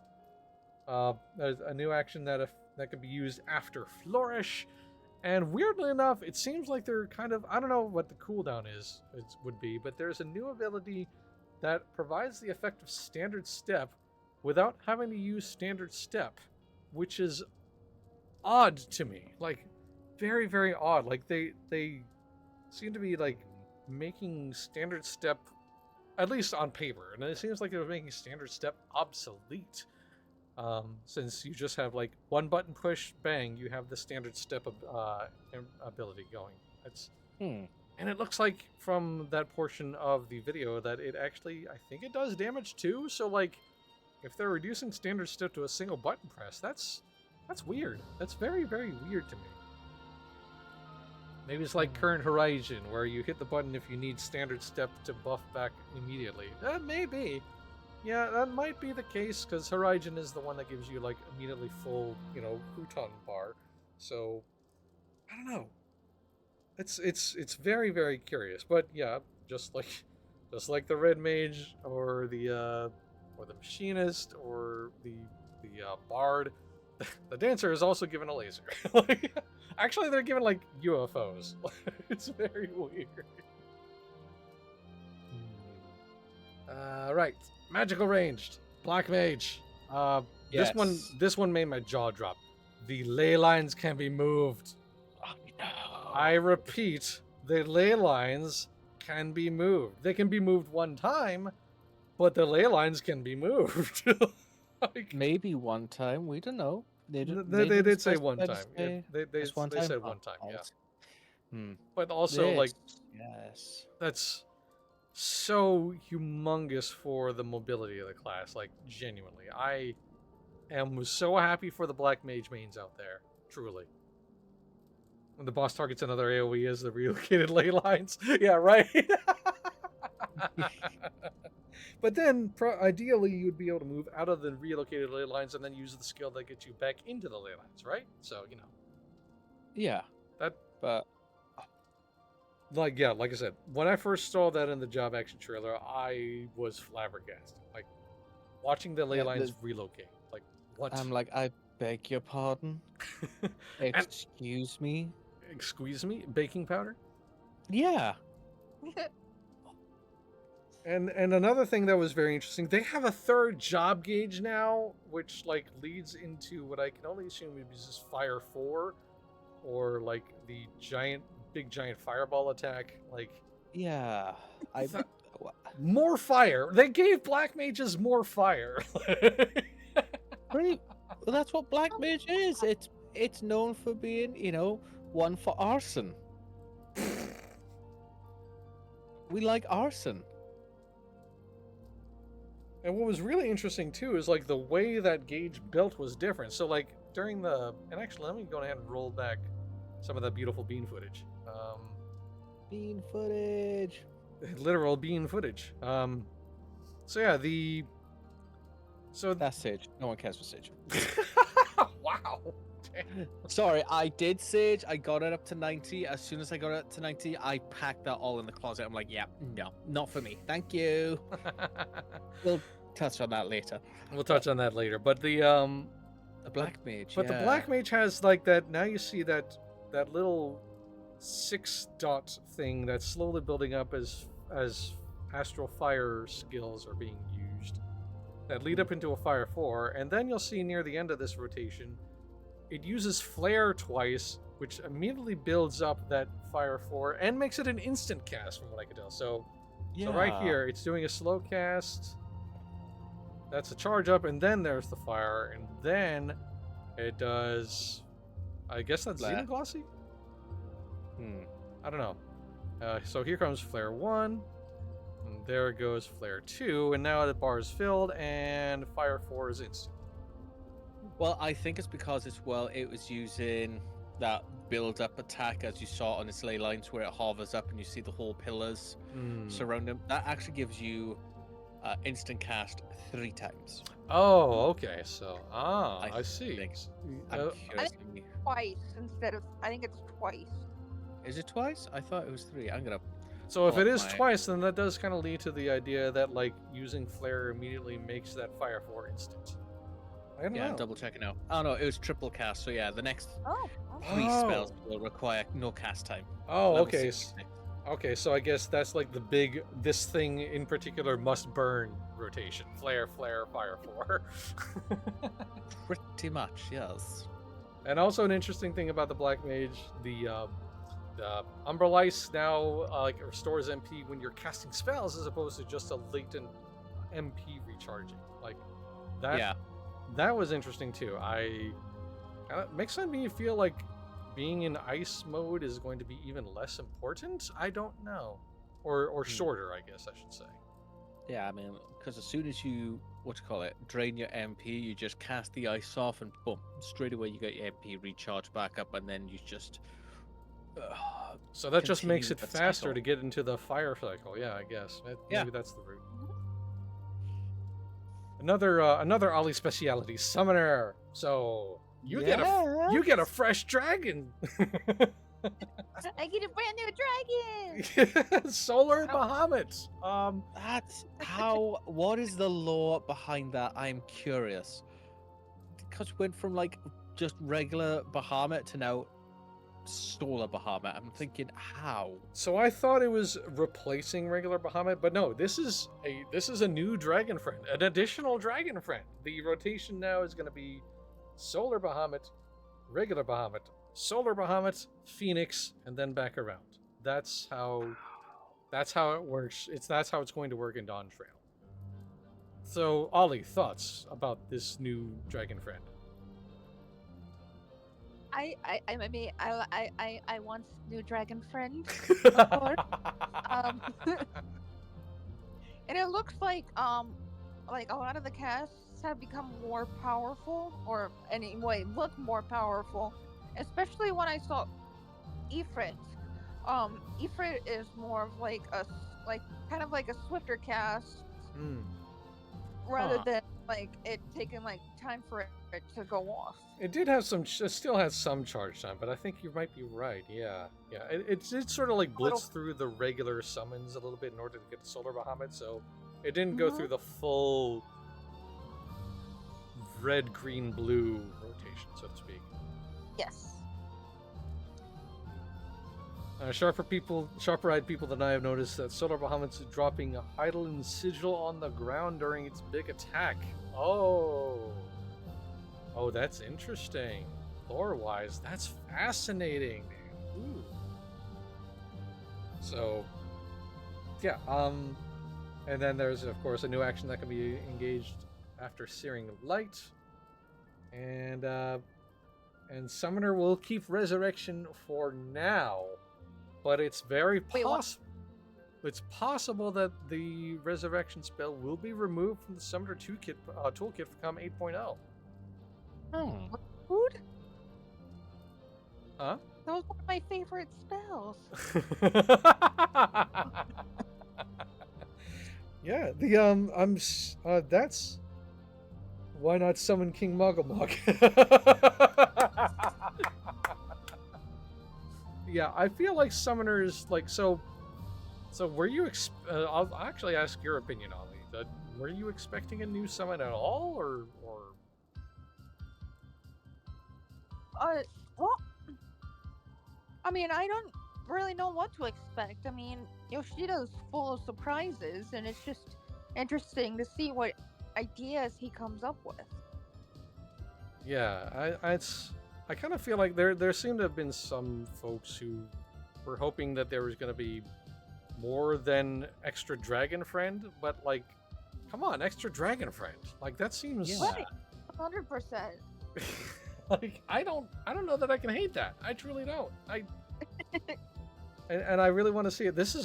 There's a new action that can be used after Flourish. And weirdly enough, it seems like they're kind of, I don't know what the cooldown would be, but there's a new ability that provides the effect of Standard Step without having to use Standard Step, which is odd to me. Like, very, very odd. Like, they seem to be, like, making Standard Step, at least on paper, and it seems like they're making Standard Step obsolete. Since you just have, like, one button push, bang, you have the Standard Step ability going. And it looks like from that portion of the video that it actually, I think it does damage too, so, like, if they're reducing standard step to a single button press, that's weird. That's very, very weird to me. Maybe it's like Current Horizon, where you hit the button if you need standard step to buff back immediately. That may be. Yeah, that might be the case, because Horizon is the one that gives you, like, immediately full, futon bar. So, I don't know. It's very, very curious. But yeah, just like the Red Mage or the Machinist or the Bard, the Dancer is also given a laser. Actually, they're given like UFOs. It's very weird. Right, magical ranged Black Mage. Yes. This one made my jaw drop. The ley lines can be moved. Oh, no. I repeat, the ley lines can be moved. They can be moved one time, but the ley lines can be moved. Maybe one time. We don't know. They did say one time. They one said time? one time, yeah. Hmm. But also, like, yes, that's so humongous for the mobility of the class. Like, genuinely, I am so happy for the Black Mage mains out there. Truly. When the boss targets another AoE as the relocated ley lines. Yeah, right? But then, ideally, you'd be able to move out of the relocated ley lines and then use the skill that gets you back into the ley lines, right? So, Yeah. But like I said, when I first saw that in the job action trailer, I was flabbergasted. Like, watching the ley lines relocate. Like, what? I'm like, I beg your pardon? Excuse me? Excuse me? Baking powder? Yeah. And another thing that was very interesting, they have a third job gauge now, which like leads into what I can only assume is just Fire 4, or like the big giant fireball attack. Like, Yeah. more fire. They gave Black Mages more fire. Well, that's what Black Mage is. It's known for being, one for arson. We like arson. And what was really interesting too is like the way that gauge built was different. So like and actually let me go ahead and roll back some of that beautiful bean footage. Bean footage. Literal bean footage. So yeah, That's Sage. No one cares for Sage. Wow. Sorry, I did Sage. I got it up to 90. As soon as I got it up to 90, I packed that all in the closet. I'm like, yeah, no, not for me. Thank you. We'll touch on that later. We'll touch on that later. But the Black Mage. But the Black Mage has like that. Now you see that little 6-dot thing that's slowly building up as Astral Fire skills are being used that lead up into a Fire 4, and then you'll see near the end of this rotation, it uses Flare twice, which immediately builds up that Fire 4 and makes it an instant cast, from what I can tell. So right here, it's doing a slow cast. That's a charge up, and then there's the fire, and then it does. I guess that's Xenon Glossy? I don't know. So here comes Flare 1. And there goes Flare 2, and now the bar is filled, and Fire 4 is instant. Well, I think it's because it was using that build-up attack, as you saw on its ley lines, where it hovers up and you see the whole pillars surround them. That actually gives you instant cast 3 times. Oh, okay. So, I see. I'm I think twice instead of. I think it's twice. Is it twice? I thought it was 3. I'm gonna. So if it is twice, then that does kind of lead to the idea that like using Flare immediately makes that Fire 4 instant. I don't know. I'm double checking now. Oh no, it was triple cast. So yeah, the next 3 Oh. spells will require no cast time. Oh, Level okay. 66. Okay, so I guess that's like the big, this thing in particular must burn rotation. Flare, Fire 4. Pretty much, yes. And also an interesting thing about the Black Mage, the Umbral Ice now like restores MP when you're casting spells as opposed to just a latent MP recharging. Like that. Yeah. That was interesting too. Makes me feel like being in ice mode is going to be even less important. I don't know, or shorter, I guess I should say. Yeah, I mean, because as soon as you, what you call it, drain your MP, you just cast the ice off, and boom, straight away you got your MP recharged back up, and then you just So that just makes continue it the faster cycle. to get into the fire cycle. Yeah, I guess. Yeah. Maybe that's the route. Another Ollie speciality, summoner. So you get a fresh dragon. I get a brand new dragon. Solar Oh. Bahamut. That's how. What is the lore behind that? I'm curious. Because we went from like just regular Bahamut to now Solar Bahamut. I'm thinking, how? So I thought it was replacing regular Bahamut, but no, this is a new dragon friend, an additional dragon friend. The rotation now is going to be Solar Bahamut, regular Bahamut, Solar Bahamut, Phoenix, and then back around. That's how it works. That's how it's going to work in Dawn Trail. So, Ollie, thoughts about this new dragon friend? I once knew dragon friend before. And it looks like a lot of the casts have become more powerful, or anyway look more powerful, especially when I saw Ifrit. Ifrit is more of like kind of like a swifter cast rather than like it taking like time for it to go off. It did have some, it still has some charge time, but I think you might be right. Yeah. It sort of like blitzed through the regular summons a little bit in order to get to Solar Bahamut, so it didn't go through the full red, green, blue rotation, so to speak. Yes. Sharper-eyed people than I have noticed that Solar Bahamut's dropping a Hydaelyn sigil on the ground during its big attack. Oh, that's interesting. Lore-wise, that's fascinating. Ooh. So, yeah. And then there's of course a new action that can be engaged after Searing Light, and Summoner will keep Resurrection for now. But it's very possible. It's possible that the Resurrection spell will be removed from the Summoner toolkit for come 8.0. Food? Huh? That was one of my favorite spells. Yeah, that's why not summon King Mugglemog? Yeah, I feel like summoners so were you I'll actually ask your opinion, Ollie. Were you expecting a new summon at all, or Well, I mean, I don't really know what to expect. I mean, Yoshida's full of surprises, and it's just interesting to see what ideas he comes up with. Yeah, I kind of feel like there seemed to have been some folks who were hoping that there was going to be more than extra dragon friend, but like, come on, extra dragon friend, like that seems Right, 100%. like I don't know that I can hate that. I truly don't. And I really want to see it. This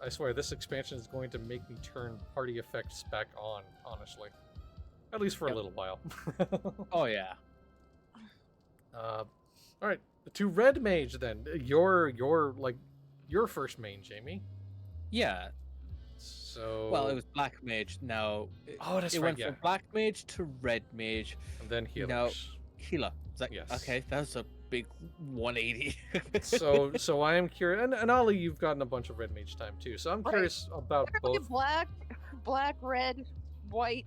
I swear this expansion is going to make me turn party effects back on, honestly, at least for a little while. Oh yeah. All right, to Red Mage then. Your first main, Jamie. Yeah. So. Well, it was Black Mage. Now. That's it right. went from Black Mage to Red Mage. And then Healer. Now, Healer. Yes. Okay, that was a big 180. so I am curious, and Ollie, you've gotten a bunch of Red Mage time too. So I'm curious about both. Black, red, white.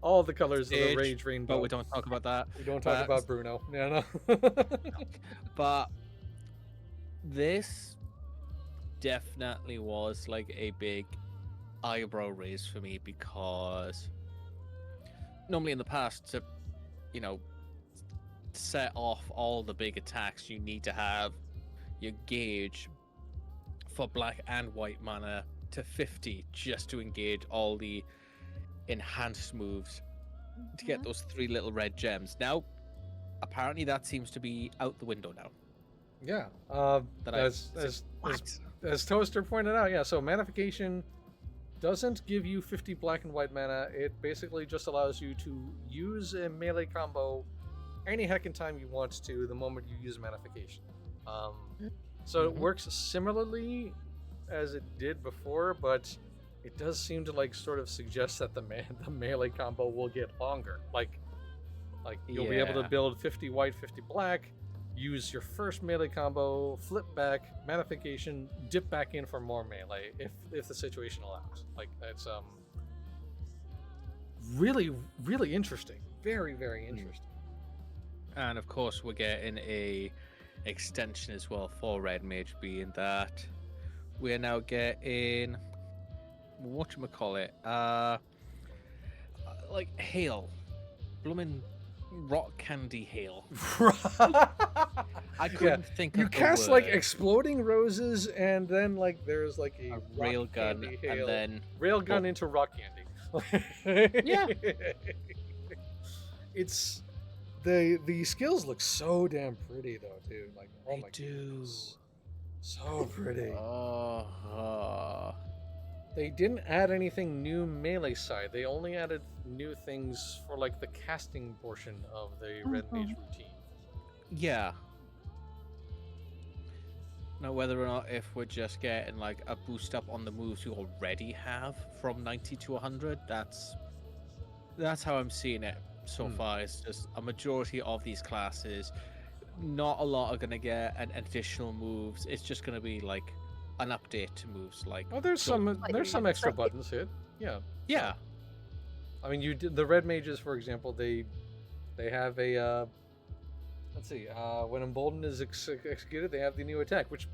All the colors of the Rage Rainbow. But we don't talk about that. We don't talk about Bruno. Yeah, no. But this definitely was like a big eyebrow raise for me, because normally in the past, to set off all the big attacks, you need to have your gauge for black and white mana to 50 just to engage all the enhanced moves to get those 3 little red gems. Now, apparently that seems to be out the window now. Yeah. as Toaster pointed out, yeah. So Manification doesn't give you 50 black and white mana. It basically just allows you to use a melee combo any heckin' time you want to the moment you use Manification. So it works similarly as it did before, but it does seem to like sort of suggest that the melee combo will get longer. Like you'll be able to build 50 white, 50 black, use your first melee combo, flip back, Manification, dip back in for more melee if the situation allows. Like that's really, really interesting. Very, very interesting. And of course, we're getting a extension as well for Red Mage, being that we're now getting whatchamacallit, like hail, blooming rock candy hail. I couldn't think of you the cast word. like exploding roses, and then like there's like a rail gun, and then railgun into rock candy. Yeah. It's the skills look so damn pretty though, dude. Like, oh They my do. goodness. So pretty. Oh. They didn't add anything new melee side. They only added new things for like the casting portion of the Red Mage routine. Yeah. Now, whether or not if we're just getting like a boost up on the moves we already have from 90 to 100, that's how I'm seeing it so far. It's just a majority of these classes, not a lot are going to get an additional moves. It's just going to be like an update to moves. Like, Oh, there's some extra buttons hit. Yeah. Yeah. I mean, you did the Red Mages, for example. They have a let's see. When Emboldened is executed, they have the new attack, which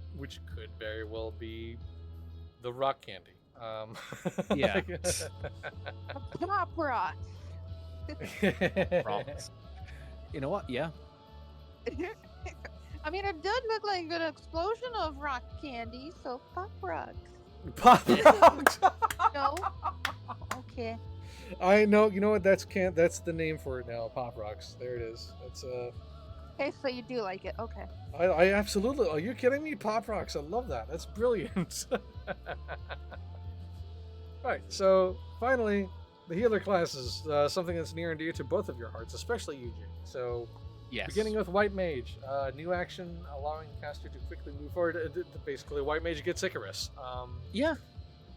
could very well be the rock candy. Yeah. Pop rocks. Rocks. You know what? Yeah. I mean, it did look like an explosion of rock candy, so pop rocks. Pop rocks. No? Okay. I know. You know what? That's the name for it now. Pop rocks. There it is. That's Okay, so you do like it. Okay. I absolutely. Are you kidding me? Pop rocks. I love that. That's brilliant. Right. So finally, the healer class is something that's near and dear to both of your hearts, especially you, Jake. So. Yes. Beginning with White Mage, new action allowing caster to quickly move forward. Basically, White Mage gets Icarus. Yeah.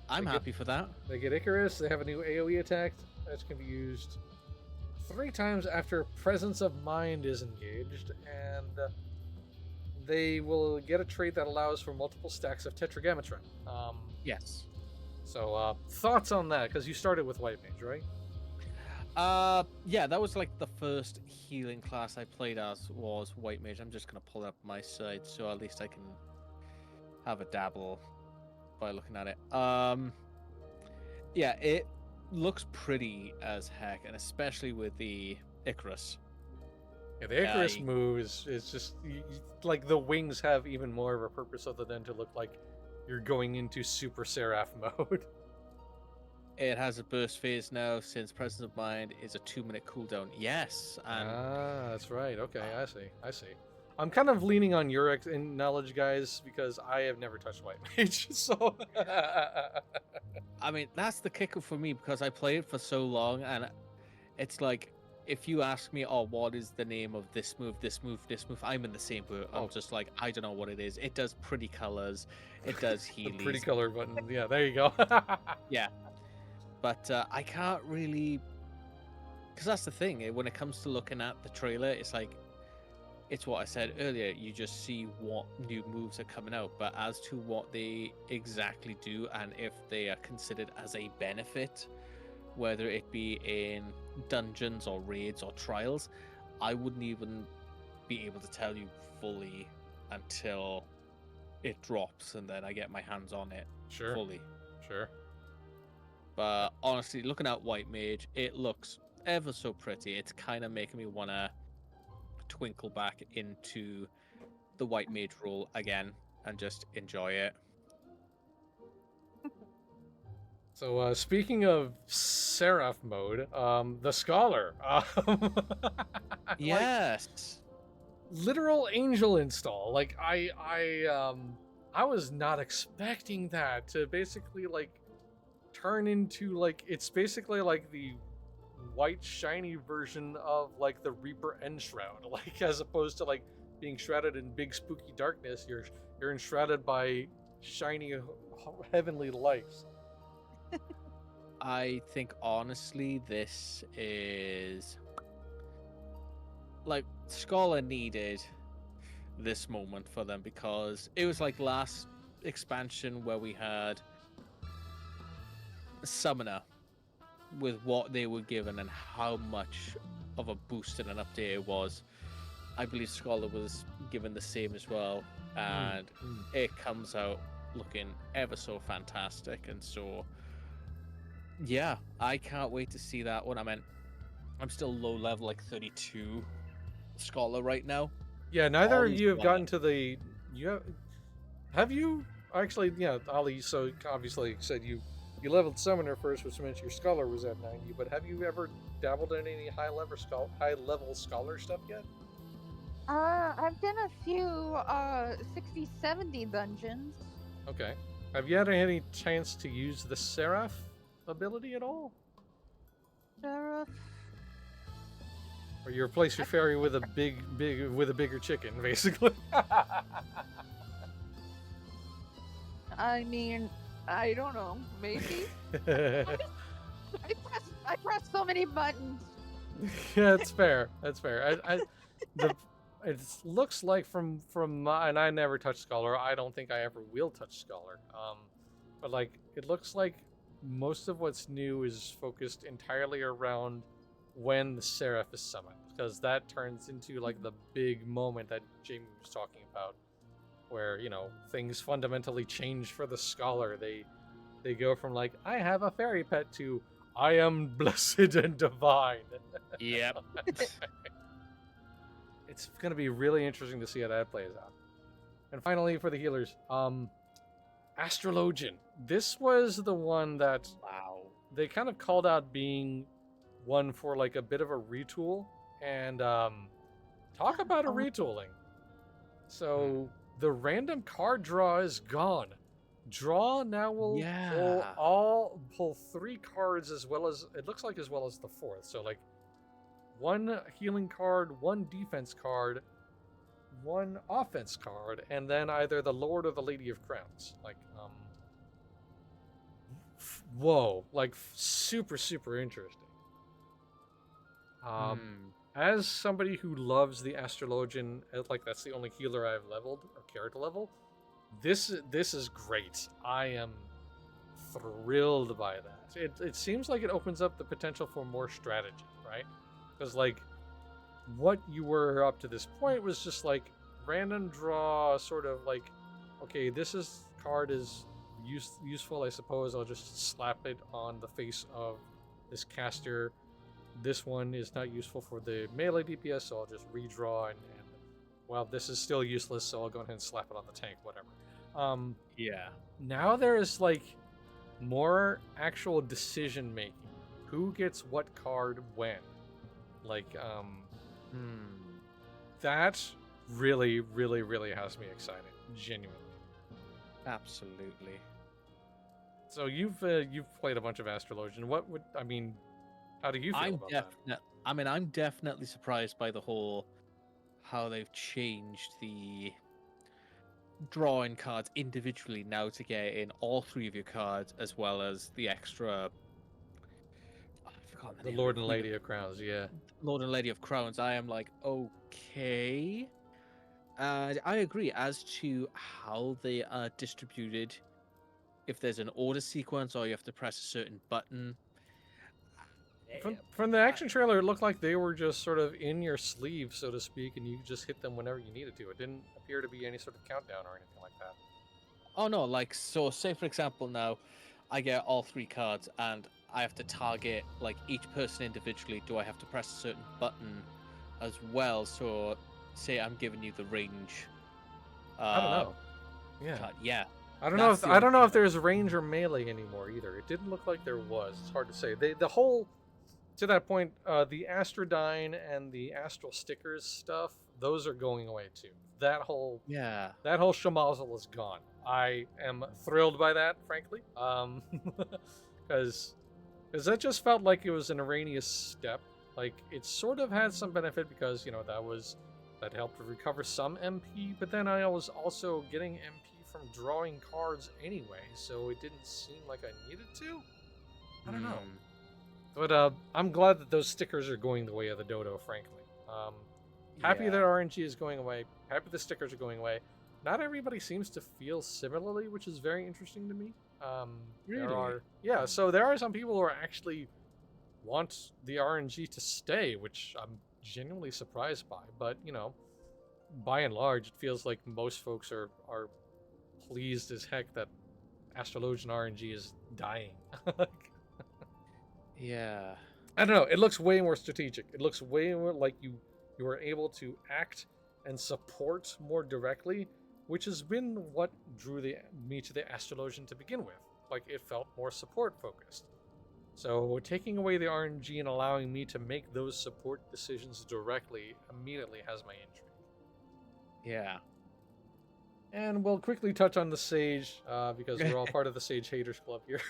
I'm happy for that. They get Icarus. They have a new AoE attack that can be used 3 times after Presence of Mind is engaged, and they will get a trait that allows for multiple stacks of Tetragrammaton. Yes. So, thoughts on that? Because you started with White Mage, right? Yeah, that was like the first healing class I played as was White Mage. I'm just gonna pull up my site so at least I can have a dabble by looking at it. Yeah, it looks pretty as heck, and especially with the Icarus. Yeah, the Icarus move is just like the wings have even more of a purpose other than to look like you're going into Super Seraph mode. It has a burst phase now since Presence of Mind is a 2-minute cooldown. Yes. And that's right. Okay, I see. I'm kind of leaning on your knowledge, guys, because I have never touched White Mage. So, I mean, that's the kicker for me because I played it for so long, and it's like if you ask me, "Oh, what is the name of this move? This move? This move?" I'm in the same boat. I'm just like, I don't know what it is. It does pretty colors. It does healies. The pretty color button. Yeah, there you go. Yeah. But I can't really, because that's the thing. When it comes to looking at the trailer, it's like, it's what I said earlier. You just see what new moves are coming out, but as to what they exactly do and if they are considered as a benefit, whether it be in dungeons or raids or trials, I wouldn't even be able to tell you fully until it drops and then I get my hands on it fully. Sure. But honestly, looking at White Mage, it looks ever so pretty. It's kind of making me want to twinkle back into the White Mage role again and just enjoy it. So, speaking of Seraph mode, the Scholar. Yes. Literal angel install. Like, I was not expecting that to basically like turn into like it's basically like the white shiny version of like the Reaper Enshroud, like as opposed to like being shrouded in big spooky darkness, you're enshrouded by shiny heavenly lights. I think honestly, this is like Scholar needed this moment for them because it was like last expansion where we had Summoner with what they were given and how much of a boost and an update it was. I believe Scholar was given the same as well, and it comes out looking ever so fantastic. And so, yeah, I can't wait to see that one. I mean, I'm still low level, like 32 Scholar right now. Yeah, neither All of these you have gotten running. to the. Have you actually? Yeah, Ali. So obviously said you leveled Summoner first, which meant your Scholar was at 90. But have you ever dabbled in any high level Scholar stuff yet? I've done a few 60, 70 dungeons. Okay. Have you had any chance to use the Seraph ability at all? Sheriff. Or you replace your fairy with a bigger chicken, basically. I mean, I don't know. Maybe. I press so many buttons. Yeah, that's fair. That's fair. It looks like from my, and I never touched Scholar. I don't think I ever will touch Scholar. But like it looks like most of what's new is focused entirely around when the Seraph is summoned, because that turns into like the big moment that Jamie was talking about, where things fundamentally change for the Scholar. They go from like I have a fairy pet to I am blessed and divine. Yep. It's going to be really interesting to see how that plays out. And finally, for the healers, Astrologian. This was the one that Wow. they kind of called out being one for like a bit of a retool. And talk about a retooling. So the random card draw is gone. Draw now will pull 3 cards as well as the 4th. So like 1 healing card, 1 defense card, 1 offense card, and then either the Lord or the Lady of Crowns. Like, whoa, like super, super interesting. As somebody who loves the Astrologian, like that's the only healer I've leveled or character level, this is great. I am thrilled by that. It seems like it opens up the potential for more strategy, right? Because like what you were up to this point was just like random draw, sort of like, okay, this card is useful, I suppose. I'll just slap it on the face of this caster. This one is not useful for the melee DPS, so I'll just redraw and well, this is still useless, so I'll go ahead and slap it on the tank, whatever. Yeah. Now there is like more actual decision making. Who gets what card when? Like, that really, really, really has me excited. Genuinely. Absolutely. So you've played a bunch of Astrologian. How do you feel about that? I'm definitely surprised by the whole how they've changed the drawing cards individually now to get in all 3 of your cards as well as the extra. I've forgotten the The name Lord of it. and Lady of Crowns, yeah. Lord and Lady of Crowns. I am like, okay. I agree as to how they are distributed. If there's an order sequence or you have to press a certain button. From the action trailer, it looked like they were just sort of in your sleeve, so to speak, and you could just hit them whenever you needed to. It didn't appear to be any sort of countdown or anything like that. Oh no, like, so say for example now, I get all 3 cards and I have to target like each person individually. Do I have to press a certain button as well? So say I'm giving you the range. I don't know. Yeah. Card. Yeah. I don't know if there's range or melee anymore either. It didn't look like there was. It's hard to say. The whole, to that point, the Astrodyne and the Astral Stickers stuff those are going away too. That whole Yeah. schmozzle is gone. I am thrilled by that, frankly, because that just felt like it was an erroneous step. Like, it sort of had some benefit because, that helped to recover some MP, but then I was also getting MP from drawing cards anyway, so it didn't seem like I needed to. I don't know. But I'm glad that those stickers are going the way of the dodo, frankly. Happy that RNG is going away. Happy the stickers are going away. Not everybody seems to feel similarly, which is very interesting to me. Really? So there are some people who are actually want the RNG to stay, which I'm genuinely surprised by. But, by and large, it feels like most folks are pleased as heck that Astrologian RNG is dying. Yeah. I don't know. It looks way more strategic. It looks way more like you are able to act and support more directly, which has been what drew me to the Astrologian to begin with. Like, it felt more support focused. So taking away the RNG and allowing me to make those support decisions directly immediately has my intrigue. Yeah. And we'll quickly touch on the Sage, because we're all part of the Sage Haters Club here.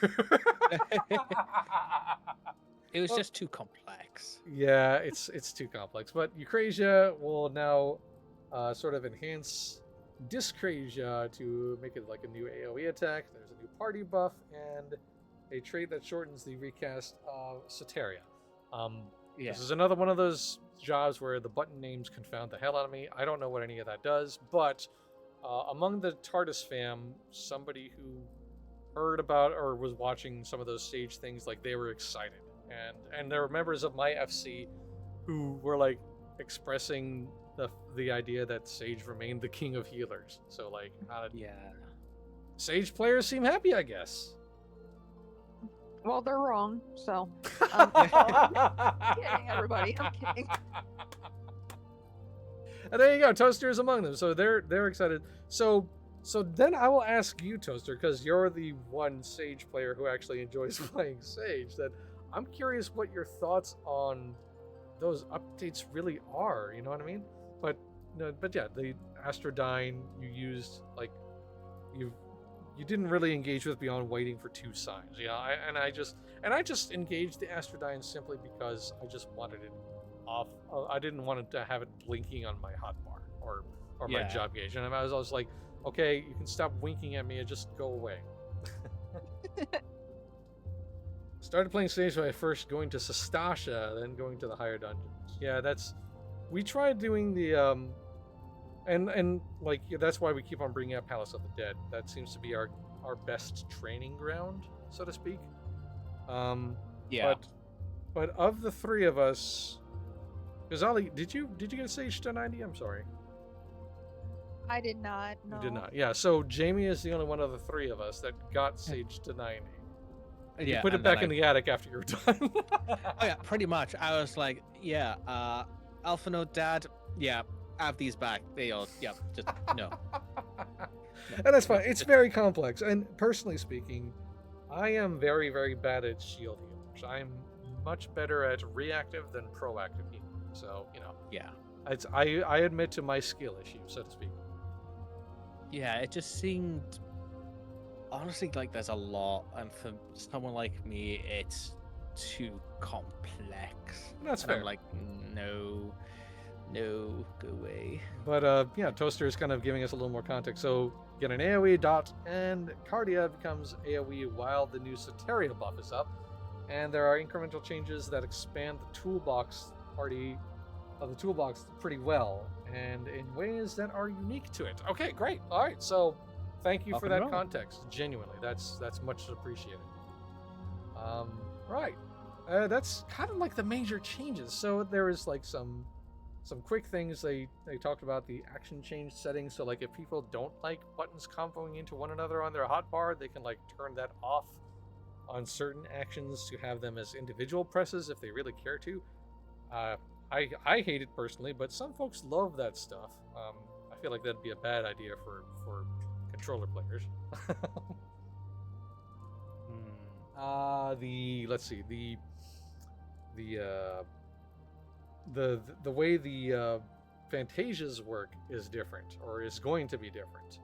It was just too complex. Yeah, it's too complex. But Eucrasia will now sort of enhance Dyscrasia to make it like a new AoE attack. There's a new party buff and a trait that shortens the recast of Soteria. This is another one of those jobs where the button names confound the hell out of me. I don't know what any of that does, but among the TARDIS fam, somebody who heard about or was watching some of those Sage things, like, they were excited. And there were members of my FC who were like expressing the idea that Sage remained the king of healers. So like, Sage players seem happy, I guess. Well, they're wrong. So, I'm kidding, everybody. I'm kidding. And there you go. Toaster is among them, so they're excited. So then I will ask you, Toaster, because you're the one Sage player who actually enjoys playing Sage. That I'm curious what your thoughts on those updates really are. You know what I mean? But yeah, the Astrodyne you used, like, you didn't really engage with beyond waiting for 2 signs. Yeah, I just engaged the Astrodyne simply because I just wanted it off. I didn't want to have it blinking on my hotbar or my job gauge, and I was like, okay, you can stop winking at me and just go away. Started playing Sage by first going to Sastasha, then going to the higher dungeons. Yeah, we tried doing the and like, that's why we keep on bringing up Palace of the Dead. That seems to be our best training ground, so to speak. But of the 3 of us, Ghazali, did you get Sage to 90? I'm sorry. I did not. No. You did not. Yeah. So Jamie is the only one of the 3 of us that got Sage to 90. You put it back in the attic after you were done. Oh yeah, pretty much. I was like, Alpha Note Dad, have these back. They all, just no. And that's fine. It's very complex. And personally speaking, I am very, very bad at shield healers. I'm much better at reactive than proactive healing. So, I admit to my skill issue, so to speak. Yeah, it just seemed, honestly, like there's a lot, and for someone like me, it's too complex. That's fair. I'm like, no, go away. But Toaster is kind of giving us a little more context. So get an AoE dot, and Cardia becomes AoE while the new Soteria buff is up, and there are incremental changes that expand the toolbox pretty well, and in ways that are unique to it. Okay, great. All right, so thank you for that context. Genuinely, that's much appreciated. Right, that's kind of like the major changes. So there is like some quick things. They talked about the action change settings. So like, if people don't like buttons comboing into one another on their hotbar, they can like turn that off on certain actions to have them as individual presses if they really care to. I hate it personally, but some folks love that stuff. I feel like that'd be a bad idea for controller players. Let's see, the way the Fantasia's work is different, or is going to be different.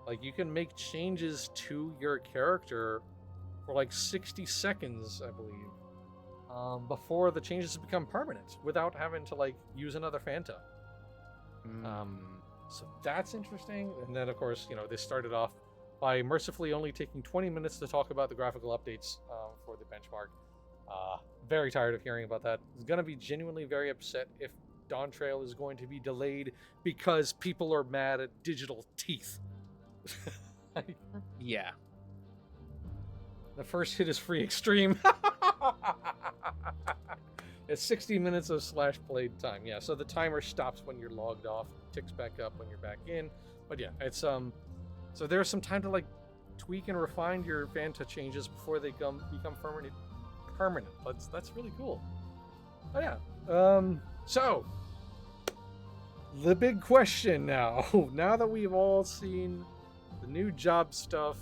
Like, you can make changes to your character for like 60 seconds, I believe, before the changes become permanent without having to like use another Phanta. So that's interesting. And then, of course, this started off by mercifully only taking 20 minutes to talk about the graphical updates for the benchmark. Very tired of hearing about that. I'm going to be genuinely very upset if Dawn Trail is going to be delayed because people are mad at digital teeth. Yeah. The first hit is free extreme. It's 60 minutes of slash played time. Yeah, so the timer stops when you're logged off, ticks back up when you're back in. But yeah, it's so there's some time to like tweak and refine your Phanta changes before they become permanent. That's really cool. Oh yeah. So the big question now that we've all seen the new job stuff,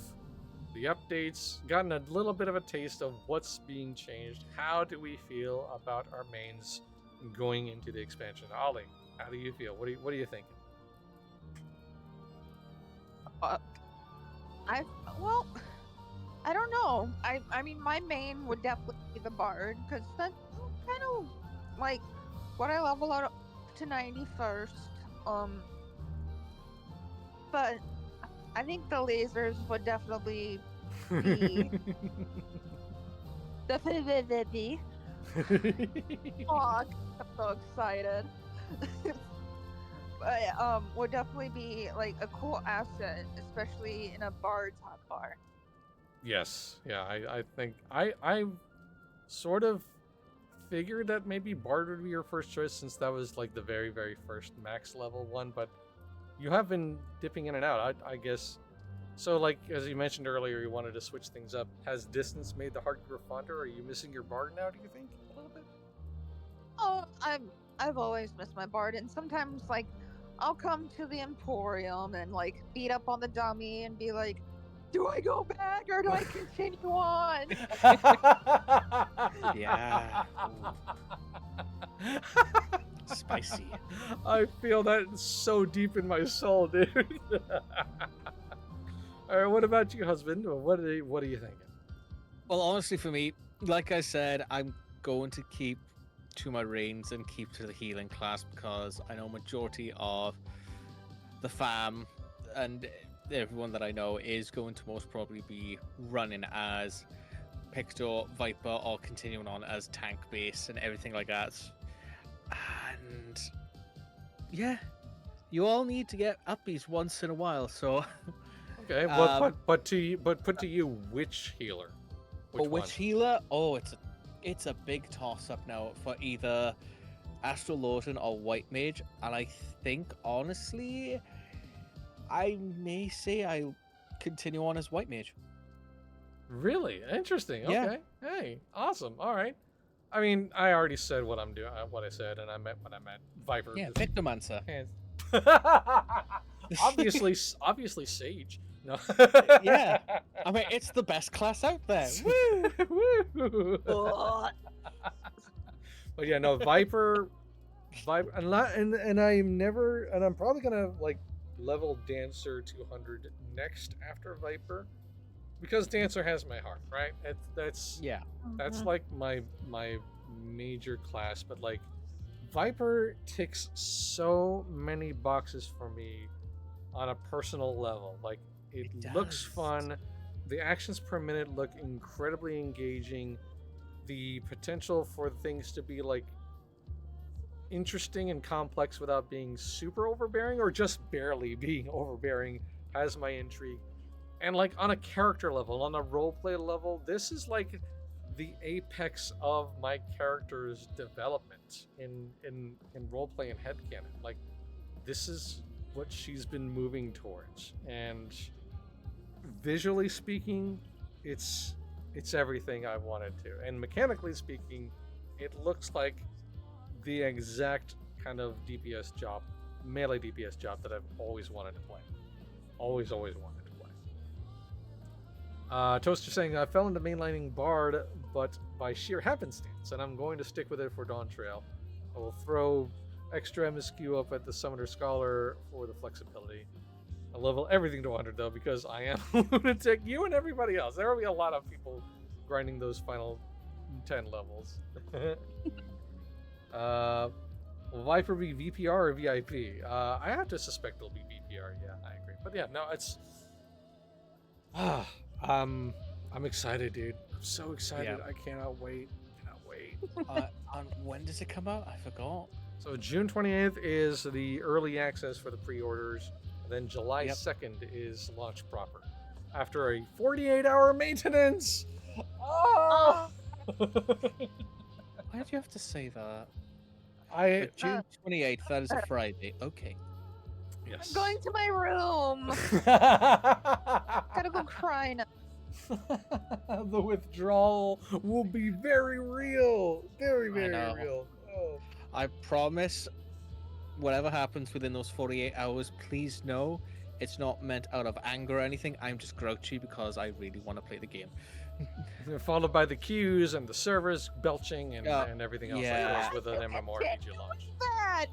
the updates, gotten a little bit of a taste of what's being changed, how do we feel about our mains going into the expansion? Ollie, how do you feel? What are you thinking? I don't know. I mean, my main would definitely be the bard, because that's kind of like what I level up to 91st. But I think the lasers would definitely be definitely. Oh, I'm so excited. But would definitely be like a cool asset, especially in a bard's hotbar. Yes, yeah, I think I sort of figured that maybe Bard would be your first choice, since that was like the very, very first max level one, but you have been dipping in and out, I guess. So, like, as you mentioned earlier, you wanted to switch things up. Has distance made the heart grow fonder? Are you missing your Bard now, do you think? A little bit? Oh, I've always missed my bard, and sometimes like I'll come to the Emporium and like beat up on the dummy and be like, do I go back or do I continue on? Yeah. Spicy. I feel that so deep in my soul, dude. All right, what about you, husband? What are you thinking? Well, honestly, for me, like I said, I'm going to keep to my reins and keep to the healing class, because I know majority of the fam and everyone that I know is going to most probably be running as Pictor, Viper, or continuing on as tank base and everything like that. And yeah, you all need to get uppies once in a while, so okay, but put to you, which healer? Which healer? Oh, it's a big toss up now for either Astral Lawton or White Mage, and I think honestly I may say I continue on as White Mage. Really? Interesting. Yeah. Okay. Hey, awesome. All right. I mean, I already said what I'm doing, what I said, and I meant what I meant. Viper. Yeah, Victomancer. obviously Sage. No. Yeah. I mean, it's the best class out there. Woo! But yeah, no, Viper, and I'm probably gonna like level Dancer to 100 next after Viper, because Dancer has my heart, right? That's like my major class, but like Viper ticks so many boxes for me on a personal level. Like, it looks fun, the actions per minute look incredibly engaging, the potential for things to be like interesting and complex without being super overbearing, or just barely being overbearing, has my intrigue. And like on a character level, on a roleplay level, this is like the apex of my character's development in roleplay and headcanon. Like, this is what she's been moving towards, and visually speaking, it's everything I wanted to, and mechanically speaking, it looks like the exact kind of DPS job, melee DPS job that I've always wanted to play. Always wanted to play. Toaster saying, I fell into mainlining Bard, but by sheer happenstance, and I'm going to stick with it for Dawn Trail. I will throw extra MSQ up at the Summoner Scholar for the flexibility. I level everything to 100 though because I am a lunatic. You and everybody else. There will be a lot of people grinding those final 10 levels. Will Viper be VPR or VIP? I have to suspect it'll be VPR. Yeah, I agree. But yeah, no, it's. I'm excited, dude. I'm so excited. Yeah. I cannot wait. Cannot wait. And when does it come out? I forgot. So June 28th is the early access for the pre-orders. And then July Yep. 2nd is launch proper. After a 48-hour maintenance. Oh! Why did you have to say that? But June 28th, that is a Friday. Okay. yes. I'm going to my room. Gotta go cry now. The withdrawal will be very real. Very, very know. real. Oh. I promise, whatever happens within those 48 hours, please know it's not meant out of anger or anything. I'm just grouchy because I really want to play the game. Followed by the queues and the servers belching and, Yeah. and everything else Yeah. that goes with an MMORPG launch. That.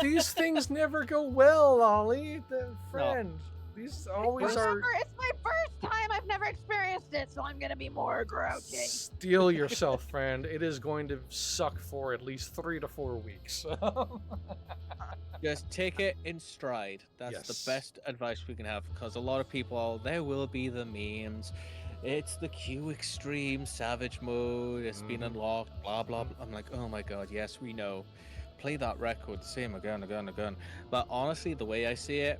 These things never go well, Ollie. Friend. These always are. Remember, it's my first time. I've never experienced it, so I'm gonna be more grouchy. Steel yourself, friend. It is going to suck for at least 3 to 4 weeks. Just take it in stride. That's Yes. the best advice we can have because a lot of people, there will be the memes. It's the Q Extreme Savage mode. It's been Mhm. unlocked, blah, blah, blah. I'm like, oh my god, yes, we know. Play that record, same again. But honestly, the way I see it,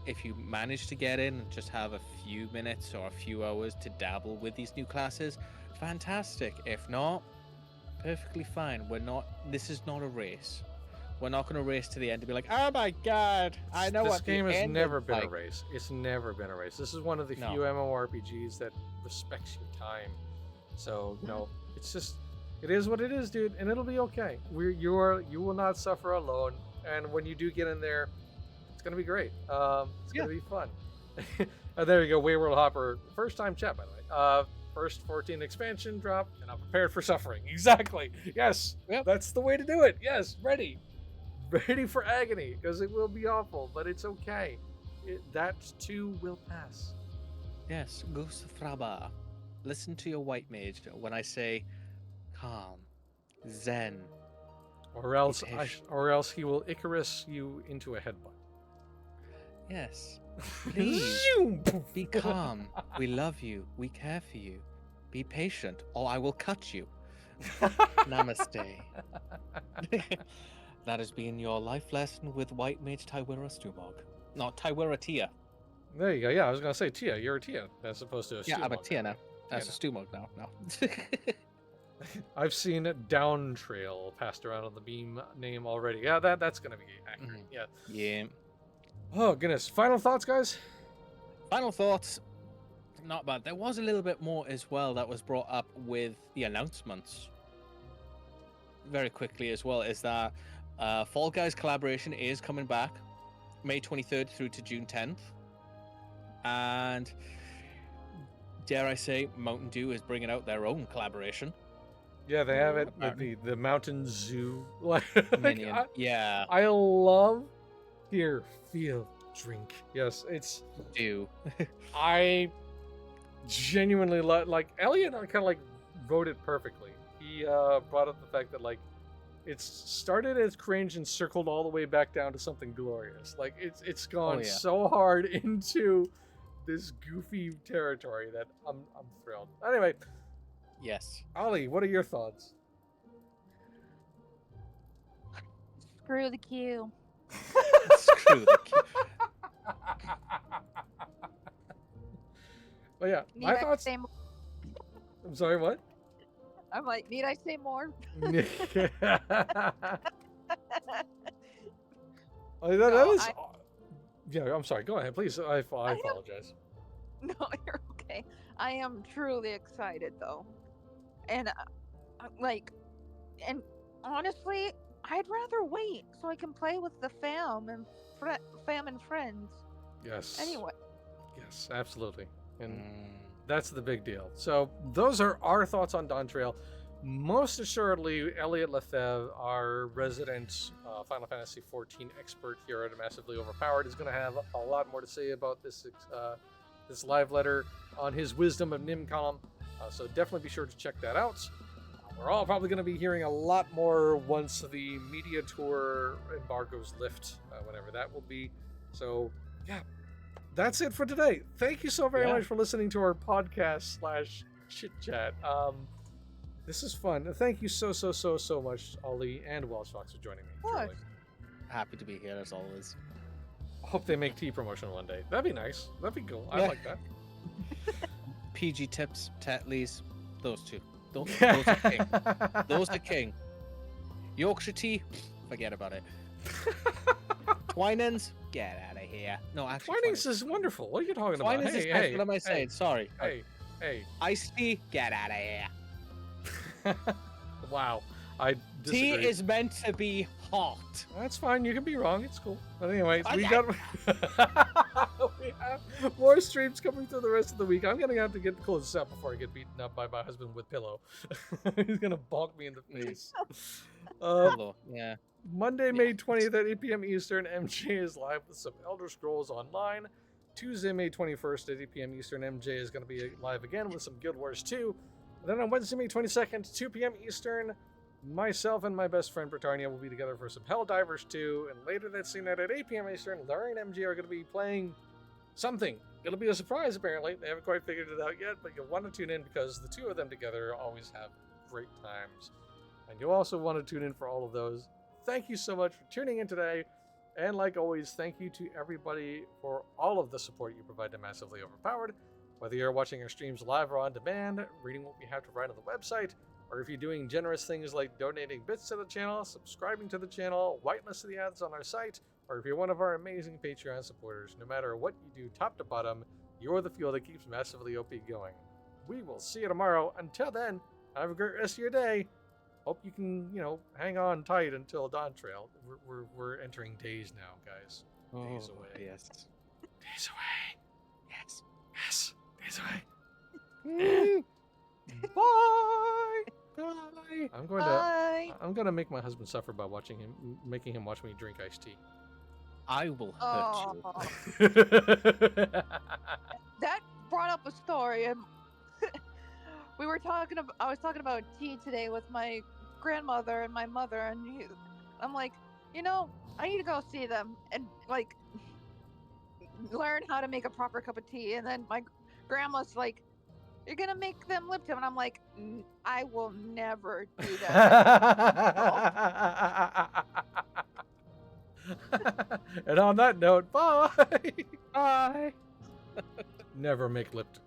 if you manage to get in and just have a few minutes or a few hours to dabble with these new classes, fantastic. If not, perfectly fine. This is not a race. We're not going to race to the end to be like, oh my god, I know this what game the has end never is been a like. race. It's never been a race. This is one of the No. few MMORPGs that respects your time. So, it's just, it is what it is, dude, and it'll be okay. You will not suffer alone, and when you do get in there, it's gonna be great. It's gonna be fun. There you go, Wayward Hopper, first time chat, by the way. First 14 expansion drop, and I'm prepared for suffering. Exactly. Yes, Yep. That's the way to do it. Yes, ready for agony, because it will be awful, but it's okay. That too will pass. Yes, Gus Fraba. Listen to your white mage when I say calm, zen. Or else, patient. or else he will Icarus you into a headbutt. Yes. Please. Zoom! Be calm. We love you. We care for you. Be patient, or I will cut you. Namaste. That has been your life lesson with White Mage Tywira Stumog. Not Tywira Tia. There you go. Yeah, I was gonna say Tia. You're a Tia, as opposed to a Yeah, I'm a Stumog. Tia now. That's a Stumog now. No. I've seen Down Trail passed around on the beam name already. Yeah, that's gonna be accurate. Yeah. Yeah. Oh goodness. Final thoughts, guys. Final thoughts. Not bad. There was a little bit more as well that was brought up with the announcements. Very quickly as well, is that Fall Guys collaboration is coming back May 23rd through to June 10th. And dare I say, Mountain Dew is bringing out their own collaboration. Yeah, they have it with the Mountain Zoo. Like, Minion. I love. Here, feel, drink. Yes, it's. Dew. I genuinely like Elliot. Kind of like wrote it perfectly. He brought up the fact that like it's started as cringe and circled all the way back down to something glorious. Like it's gone so hard into this goofy territory that I'm thrilled. Anyway, Yes. Ollie, what are your thoughts? Screw the queue. Screw the queue. Well, yeah, Need my I thoughts. say more? I'm sorry, what? I'm like, need I say more? Oh, that No, is. Yeah, I'm sorry. Go ahead, please. I apologize. No, you're okay. I am truly excited though, and and honestly, I'd rather wait so I can play with the fam and friends. Yes. Anyway, Yes, absolutely. And Mm. that's the big deal. So those are our thoughts on Dawn Trail. most assuredly, Elliot Lefebvre, our resident Final Fantasy XIV expert here at Massively Overpowered, is going to have a lot more to say about this this live letter on his Wisdom of Nim column. So definitely be sure to check that out. We're all probably going to be hearing a lot more once the media tour embargoes lift, whenever that will be. So, yeah, that's it for today. Thank you so very much for listening to our podcast / chit chat. This is fun. Thank you so much, Ollie and Welsh Fox, for joining me. Of course. Truly. Happy to be here as always. Hope they make tea promotion one day. That'd be nice. That'd be cool. I Yeah. like that. PG Tips, Tetleys, those two. Those are king. Those are king. Yorkshire tea, forget about it. Twinings, get out of here. No, actually, Twinings is wonderful. What are you talking about? Twinings is Hey, nice. hey, What am I saying? Sorry. hey. Iced tea, get out of here. Wow. I Tea disagree. is meant to be hot. That's fine. You can be wrong. It's cool. But anyways, we Okay. got we have more streams coming through the rest of the week. I'm gonna have to close this out before I get beaten up by my husband with pillow. He's gonna bonk me in the face. Hello. Yeah. Monday, May 20th at 8 p.m. Eastern, MJ is live with some Elder Scrolls Online. Tuesday, May 21st at 8 p.m. Eastern, MJ is going to be live again with some Guild Wars 2. And then on Wednesday, May 22nd, 2 p.m. Eastern, myself and my best friend Britannia will be together for some Helldivers 2. And later that same night at 8 p.m. Eastern, Larry and MJ are going to be playing something. It'll be a surprise, apparently. They haven't quite figured it out yet, but you'll want to tune in because the two of them together always have great times. And you'll also want to tune in for all of those. Thank you so much for tuning in today. And like always, thank you to everybody for all of the support you provide to Massively Overpowered. Whether you're watching our streams live or on demand, reading what we have to write on the website, or if you're doing generous things like donating bits to the channel, subscribing to the channel, whitelisting the ads on our site, or if you're one of our amazing Patreon supporters, no matter what you do top to bottom, you're the fuel that keeps Massively OP going. We will see you tomorrow. Until then, have a great rest of your day. Hope you can, hang on tight until Dawn Trail. We're entering days now, guys. Days away. Yes. Days away. Yes. Yes. Days away. Bye. Bye. I'm going to make my husband suffer by making him watch me drink iced tea. I will hurt you. Oh, that brought up a story. And I was talking about tea today with my grandmother and my mother, and I'm like, I need to go see them and learn how to make a proper cup of tea. And then my grandma's like, "You're gonna make them Lipton," and I'm like, "I will never do that." And on that note, bye. Bye. Never make Lipton.